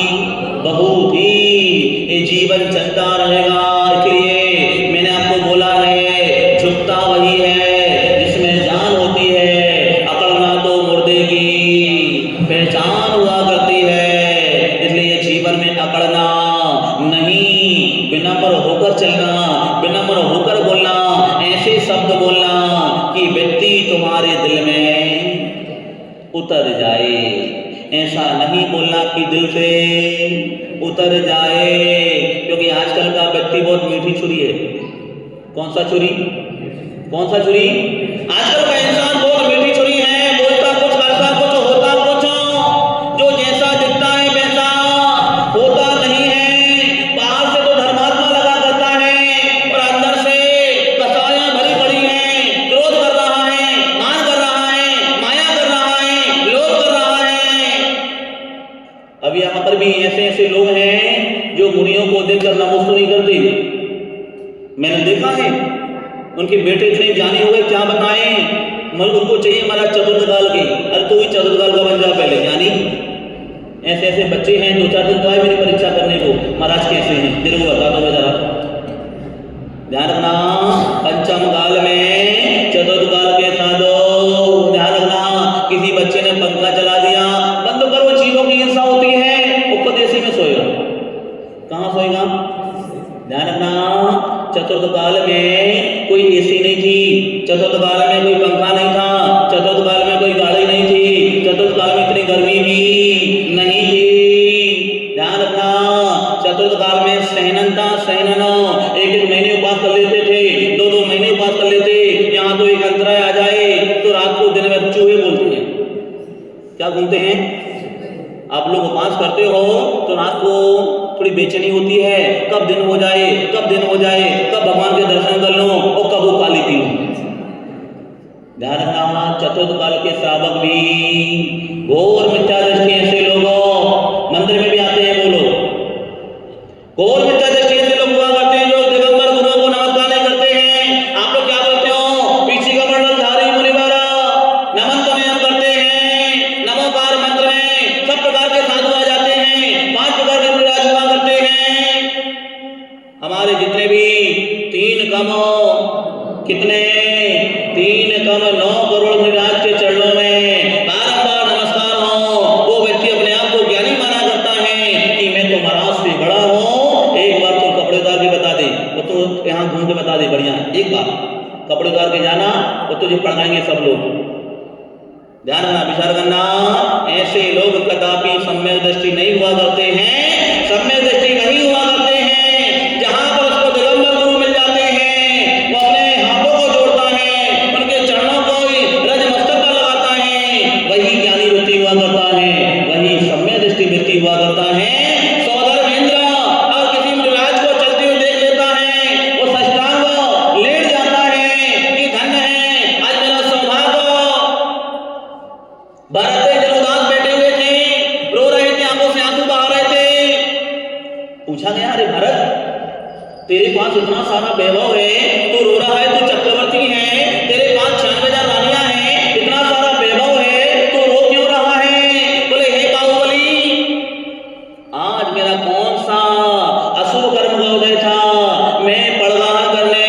बहू भी। ये जीवन चलता रहेगा। इसलिए मैंने आपको बोला है, झुकता वही है जिसमें जान होती है, अकड़ना तो मुर्दे की पहचान हुआ करती है। इसलिए जीवन में अकड़ना नहीं, विनम्र होकर चलना, विनम्र होकर बोलना, ऐसे शब्द बोलना कि व्यक्ति तुम्हारे दिल में उतर जाए। ऐसा नहीं बोलना कि दिल से उतर जाए, क्योंकि आजकल का व्यक्ति बहुत मीठी छुरी है। कौन सा छुरी? आजकल का इंसान बहुत मीठी छुरी है। बोलता कुछ, करता कुछ, होता कुछ। जो जैसा दिखता है वैसा होता नहीं है। बाहर से तो धर्मात्मा लगा करता है और अंदर से कसाइयां भरी पड़ी हैं। क्रोध कर रहा है, मान कर रहा है, माया कर रहा है, लोभ कर रहा है। अब यहाँ पर भी ऐसे लोग हैं जो मुनियों को देखकर नमस्ते नहीं करते। मैंने देखा है, उनके बेटे इतने ज्ञानी हो गए, क्या बताएं। उनको चाहिए हमारा चतुर्थकाल के। अरे तू ही चतुर्थकाल का बन जा पहले ज्ञानी। ऐसे बच्चे हैं, 2-4 दिन तो आए मेरी परीक्षा करने को, महाराज कैसे हैं तेरे को बता दो जरा। ध्यान रखना, पंचम काल में चतुर्थकाल के साधो। ध्यान रखना, किसी बच्चे ने पंखा चला दिया, बंद करो। चीजों की हिंसा होती है, उपदेशी में सोएगा। कहाँ सोएगा? ध्यान रखना, चतुर्थकाल में कोई एसी नहीं थी, चतुर्थकाल में कोई पंखा नहीं था, चतुर्थकाल में कोई गाड़ी नहीं थी, चतुर्थकाल में इतनी गर्मी भी नहीं थी। ध्यान रखना, चतुर्थकाल में सहनन था, सहनन। 1-1 महीने उपास कर लेते थे, 2-2 महीने उपास कर लेते। यहाँ तो एक अंतराय आ जाए तो रात को दिन में चूहे बोलते हैं। क्या बोलते हैं? आप लोग उपास करते हो तो रात को थोड़ी बेचैनी होती है, कब दिन हो जाए, कब भगवान के दर्शन कर लो और कब वो काली पी लो। ध्यान रखना, चतुर्थकाल के श्रावक भी घोर मिथ्या दृष्टि ऐसे लोग मंदिर में भी आते हैं। वो लोग घोर मिथ्या दृष्टि ऐसे लोग हुआ करते हैं जो दिगंबर गुरुओं को नमस्कार नहीं हमारे जितने भी 3 कम कितने 3 कम 9 करोड़ मुनिराज के चरणों में बारंबार नमस्कार हो। वो व्यक्ति अपने आप को ज्ञानी माना करता है कि मैं तो महाराज से बड़ा हूँ। एक बार तो कपड़े उतार के बता दे, वो तो यहाँ घूम के बता दे, बढ़िया एक बार कपड़े उतार के जाना, वो तुझे पढ़ाएंगे सब लोग। ध्यान रखना, विचार करना, ऐसे लोग कदापि सम्यक दृष्टि नहीं हुआ करते हैं। सम्यक दृष्टि नहीं हुआ करते हैं जहां पर उसको दिगंबर गुरु मिल जाते हैं, वो अपने हाथों को जोड़ता है, उनके चरणों को रज मस्तक पर लगाता है, वही ज्ञानी व्यक्ति हुआ करता है, वही सम्यक दृष्टि व्यक्ति हुआ करता है। सौदर महेंद्र और किसी मुनिराज को चलते हुए देख लेता है, वो साष्टांग लेट जाता है कि धन्य है आज मेरा सौभाग्य। भरत जन उदास बैठे हुए थे, रो रहे थे, आंखों से आंसू बहा रहे थे। पूछा गया, अरे भरत तेरे पास इतना सारा वैभव है, तू रो रहा है, तू चक्रवर्ती है, तेरे पास 96,000 रानियां हैं, इतना सारा वैभव है, तू रो क्यों रहा है? बोले हे बाहुबली, आज मेरा कौन सा अशुभ कर्म का उदय था, मैं पड़गाहन करने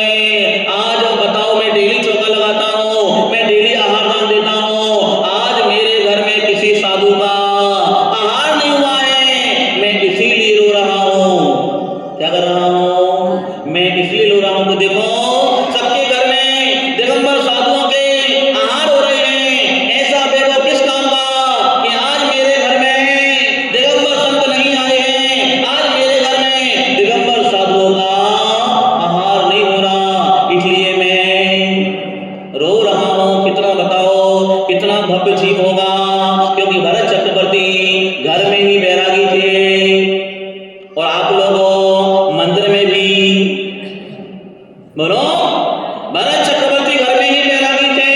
आज बताओ, मैं डेली चौका लगाता हूँ, मैं डेली आहार दान देता हूँ, आज मेरे घर में किसी साधु का आहार नहीं हुआ है, मैं इसीलिए रो रहा हूँ। क्या कर रहा हूँ? मैं इसलिए रो रहा हूँ कि देखो सबके घर में दिगंबर साधुओं के आहार हो रहे हैं, ऐसा वैभव किस काम का कि आज मेरे घर में दिगंबर संत नहीं आए हैं, आज मेरे घर में दिगंबर साधुओं का आहार नहीं हो रहा, इसलिए मैं रो रहा हूँ। कितना बताओ, कितना भव्य जीव होगा, क्योंकि भरत चक्रवर्ती घर में ही बैरागी थे और आप लोग मंदिर में भी, बोलो, भरत चक्रवर्ती घर में ही बैरागी थे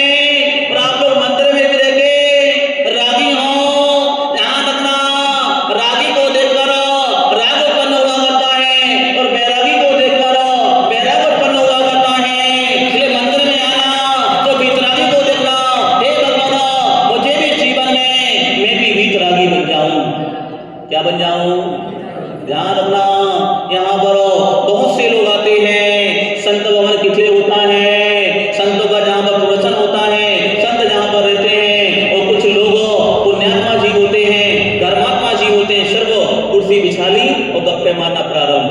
और आप लोग मंदिर में भी रह के रागी हो। ध्यान रखना, रागी को देखकर राग उत्पन्न हुआ करता है और बैरागी को देखकर बैराग उत्पन्न हुआ करता है। इसलिए मंदिर में आना तो वीतरागी को देखना, हे भगवान मुझे भी जीवन में मैं भी वीतरागी बन जाऊं। क्या बन जाऊं? ध्यान रखना, यहाँ पर बहुत से लोग आते हैं, संत भवन कितने होता है, संतों का जहाँ पर प्रवचन होता है, संत जहाँ पर रहते हैं, और कुछ लोग पुण्यात्मा जी होते हैं, धर्मात्मा जी होते हैं, सिर्फ कुर्सी बिछा ली और गप्पे मारना प्रारंभ।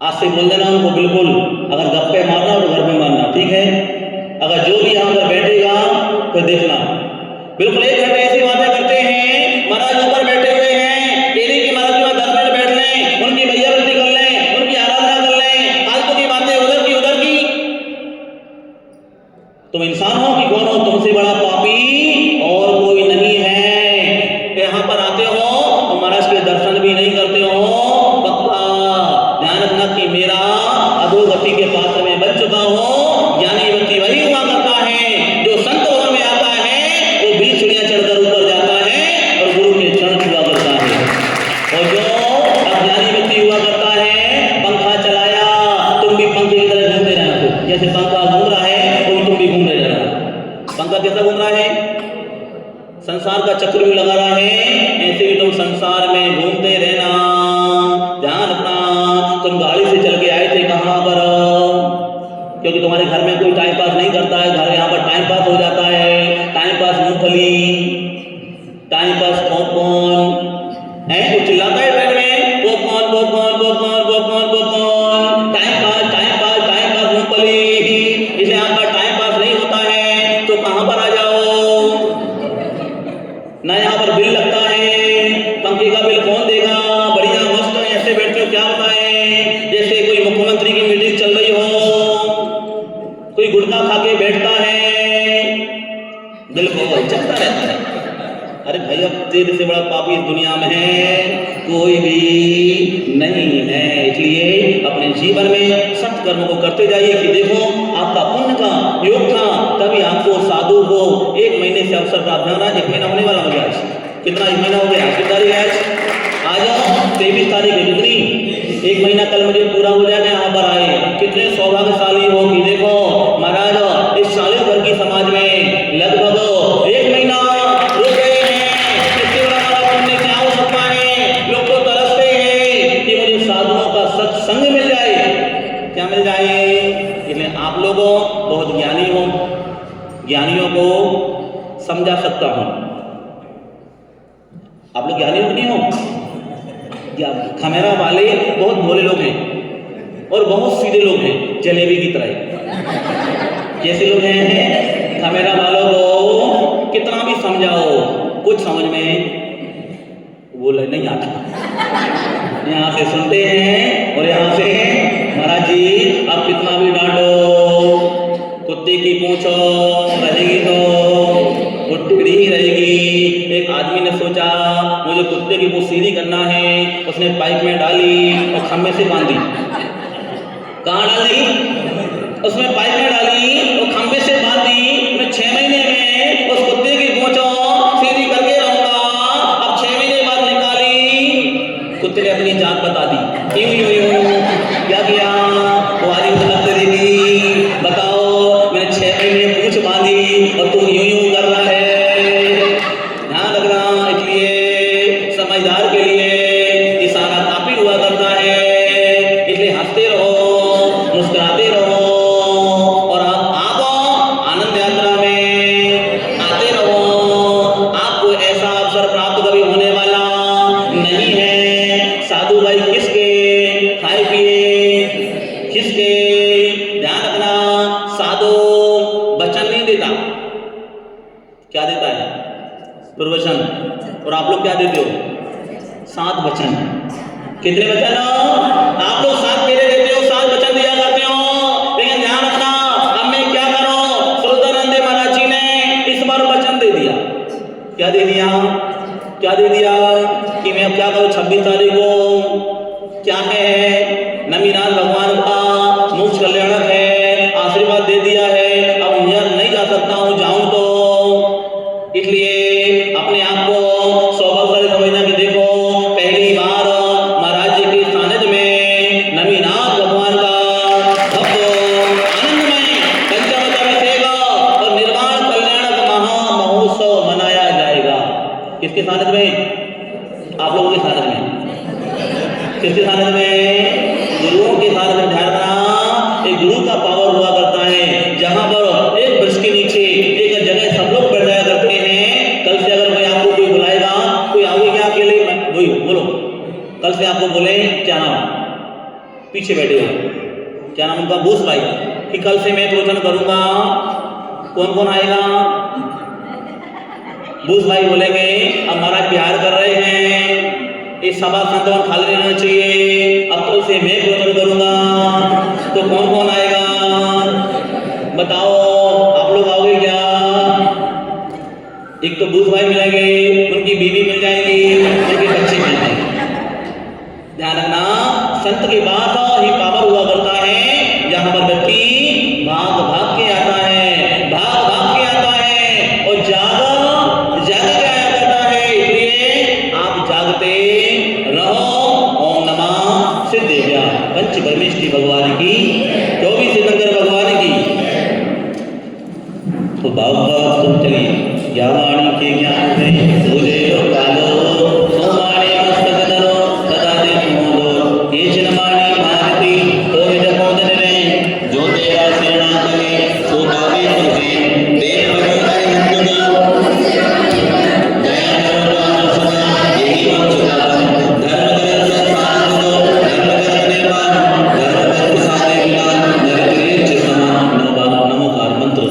आज से बोल देना उनको, बिल्कुल अगर गप्पे मारना हो तो घर में मारना, ठीक है? अगर जो भी यहाँ पर बैठेगा तो देखना, बिल्कुल 1 घंटे ऐसी बातें करते हैं, महाराज ऊपर बैठे हुए हैं, डेली की महाराज के 10 मिनट बैठ लें, उनकी भैया वृत्ति कर लें, उनकी आराधना कर लें, फालतू की बातें उधर की उधर की। तुम इंसान हो कि कौन हो? तुमसे बड़ा पापी और कोई नहीं है। यहाँ पर आते हो तो महाराज के दर्शन भी नहीं करते हो, पक्का ध्यान रखना कि मेरा अधोगति के पात्र में बच चुका हो। ज्ञानी व्यक्ति वही हुआ करता है जो संत भवन में आता है, वो 20 सीढ़ियां चढ़कर ऊपर जाता है और गुरु के चरण छुआ करता है। और जो अज्ञानी व्यक्ति हुआ करता है, पंखा चलाया, तुम भी पंखे की तरह घूमते रहना, जैसे पंखा घूम रहा है वो तुम भी घूम रहे रहना। पंखा कैसा घूम रहा है? संसार का चक्र भी लगा रहा है, ऐसे ही तुम संसार में घूमते रहना। ध्यान रखना, तुम गाड़ी से चल के आए थे कहाँ पर, क्योंकि तुम्हारे घर में कोई टाइम पास नहीं करता है, घर यहाँ पर टाइम पास हो जाता है, टाइम पास मूंगफली, टाइम पास पॉपकॉर्न है, कुछ चिल्लाता है ट्रेन में, popcorn popcorn popcorn popcorn popcorn, time pass time pass time pass मूंगफली। इसे यहाँ पर टाइम पास नहीं होता है तो कहाँ पर आ जाओ ना, यहाँ पर बिल लगता है, पंखे का बिल कौन देगा? बढ़िया मस्त ऐसे बैठते हो, क्या होता है जैसे कोई मुख्यमंत्री की मीटिंग चल रही हो, कोई गुटखा खा के बैठता है, दिल को चलता रहता है। अरे भाई, अब तेरे से बड़ा पापी इस दुनिया में है कोई भी नहीं है। इसलिए अपने जीवन में सत्य कर्म को करते जाइए कि देखो आपका पुण्य का योग था, तभी आपको साधु को 1 महीने से अवसर प्राप्त होना। 1 महीना होने वाला हो गया, कितना 1 महीना हो गया? कितनी तारीख है आज? 23 तारीख है, कितनी? 1 महीना कल मुझे पूरा हो जाएगा। यहाँ पर आए कितने सौभाग्यशाली हो कि देखो महाराज इस 40 भर की समाज में लगभग 1 महीना रुक गए हैं। इससे बड़ा पुण्य क्या हो सकता है? लोग तो तरसते हैं कि मुझे साधुओं सत्संग मिल जाए। क्या मिल जाए? इसलिए आप लोगों बहुत ज्ञानी हो, ज्ञानियों को समझा सकता हूं। आप लोग ज्ञानी हो नहीं हो? खमेरा वाले बहुत भोले लोग हैं और बहुत सीधे लोग हैं, जलेबी की तरह। जैसे लोग हैं, खमेरा वालों को कितना भी समझाओ कुछ समझ में वो नहीं आता। यहाँ से सुनते हैं और यहाँ से महाराज जी आप कितना भी डांटो, कुत्ते की पूंछ रहेगी तो वो टेढ़ी ही रहेगी। एक आदमी ने सोचा मुझे कुत्ते की पूंछ सीधी करना है, उसने पाइप में डाली और खम्भे से बांधी। कहाँ डाली? उसमें पाइप में डाली और खम्भे से बांधी। मैं 6 महीने में उस कुत्ते की पूंछ सीधी करके रहूंगा। अब 6 महीने बाद निकाली, कुत्ते ने अपनी जान बता दी। यूं यूं यूं क्या किया? तुम्हारी गलत करेगी। बताओ मैंने 6 महीने पूंछ बांधी और तू यूं यूं कर रहा है। ध्यान रखना, इसलिए समझदार के लिए इशारा काफी हुआ करता है। इसलिए हंसते रहो, मुस्कुराते रहो और आप आनंद यात्रा में आते रहो। आपको ऐसा अवसर प्राप्त कभी होने वाला नहीं है। साधु भाई किसके खाए पिए, किसके? ध्यान रखना, साधु वचन नहीं देता। क्या देता है? प्रवचन। और आप लोग क्या देते हो? 7 वचन। कितने वचन? आप लोग 7 मेरे देते हो, 7 वचन दिया करते हो। लेकिन ध्यान रखना, अब मैं क्या करूं? श्रोतानंद महाराज जी ने इस बार वचन दे दिया। क्या दे दिया? क्या दे दिया कि मैं अब क्या करूं? 26 तारीख को क्या है? नमीनाथ भगवान का मोक्ष कल्याणक है, आशीर्वाद दे दिया है। अब नहीं जा सकता हूं, जाऊं तो इसलिए अपने आप को सौभाग्यशाली समझना कि देखो पहली बार महाराज जी के सानिध्य में नमीनाथ भगवान का भक्त आनंदमय पंचमत और निर्वाण कल्याणक महा महोत्सव मनाया जाएगा। किसके सानिध्य में? आप लोगों के सानिध्य में। किसके सानिध्य में? गुरुओं के सानिध्य में। ध्यान रखना, एक गुरु का पावर हुआ करता है जहां पर एक वृक्ष के नीचे एक जगह सब लोग बैठ जाया करते हैं। कल से अगर कोई आपको कोई बुलाएगा, कोई आओगे क्या अकेले? वही बोलो। कल से आपको बोले क्या नाम, पीछे बैठे हो, क्या नाम उनका? बोस भाई, कि कल से मैं प्रवचन करूंगा, कौन कौन आएगा? बोस भाई बोलेंगे अब महाराज बिहार कर रहे हैं, इस सभा संतवन खाली रहना चाहिए, अब कल से मैं प्रवचन करूंगा। तो कौन कौन आएगा बताओ? आप लोग आओगे क्या? एक तो बूढ़ भाई मिलेंगे, उनकी बीवी मिल जाएगी, उनके बच्चे मिल जाएंगे। ध्यान रखना, संत के बाद ही पावर हुआ करता है जहां पर व्यक्ति भाग भाग के आता है, भाग भाग के आता है और जाग जाग के आया करता है। इसलिए आप जागते रहो। ओम नमः सिद्धेभ्य पंच परमेष्टि भगवान की, 24 सिद्धंकर भगवान की। तो बाबा तुम चलिए ज्ञावाणी के ज्ञान में सूर्य कालो सोमाणी मस्तक धरो सदा दिन मोदो ये चिन्माणी भारती तो विदकोदन में जो तेरा शरणा करे सो तावे तुझे देव भगवान हिंदू दया करो अनुसदा यही मंत्र धर्म कर संसार दो धर्म कर निर्वाण धर्म कर सारे विलास नरक समान नमोकार मंत्र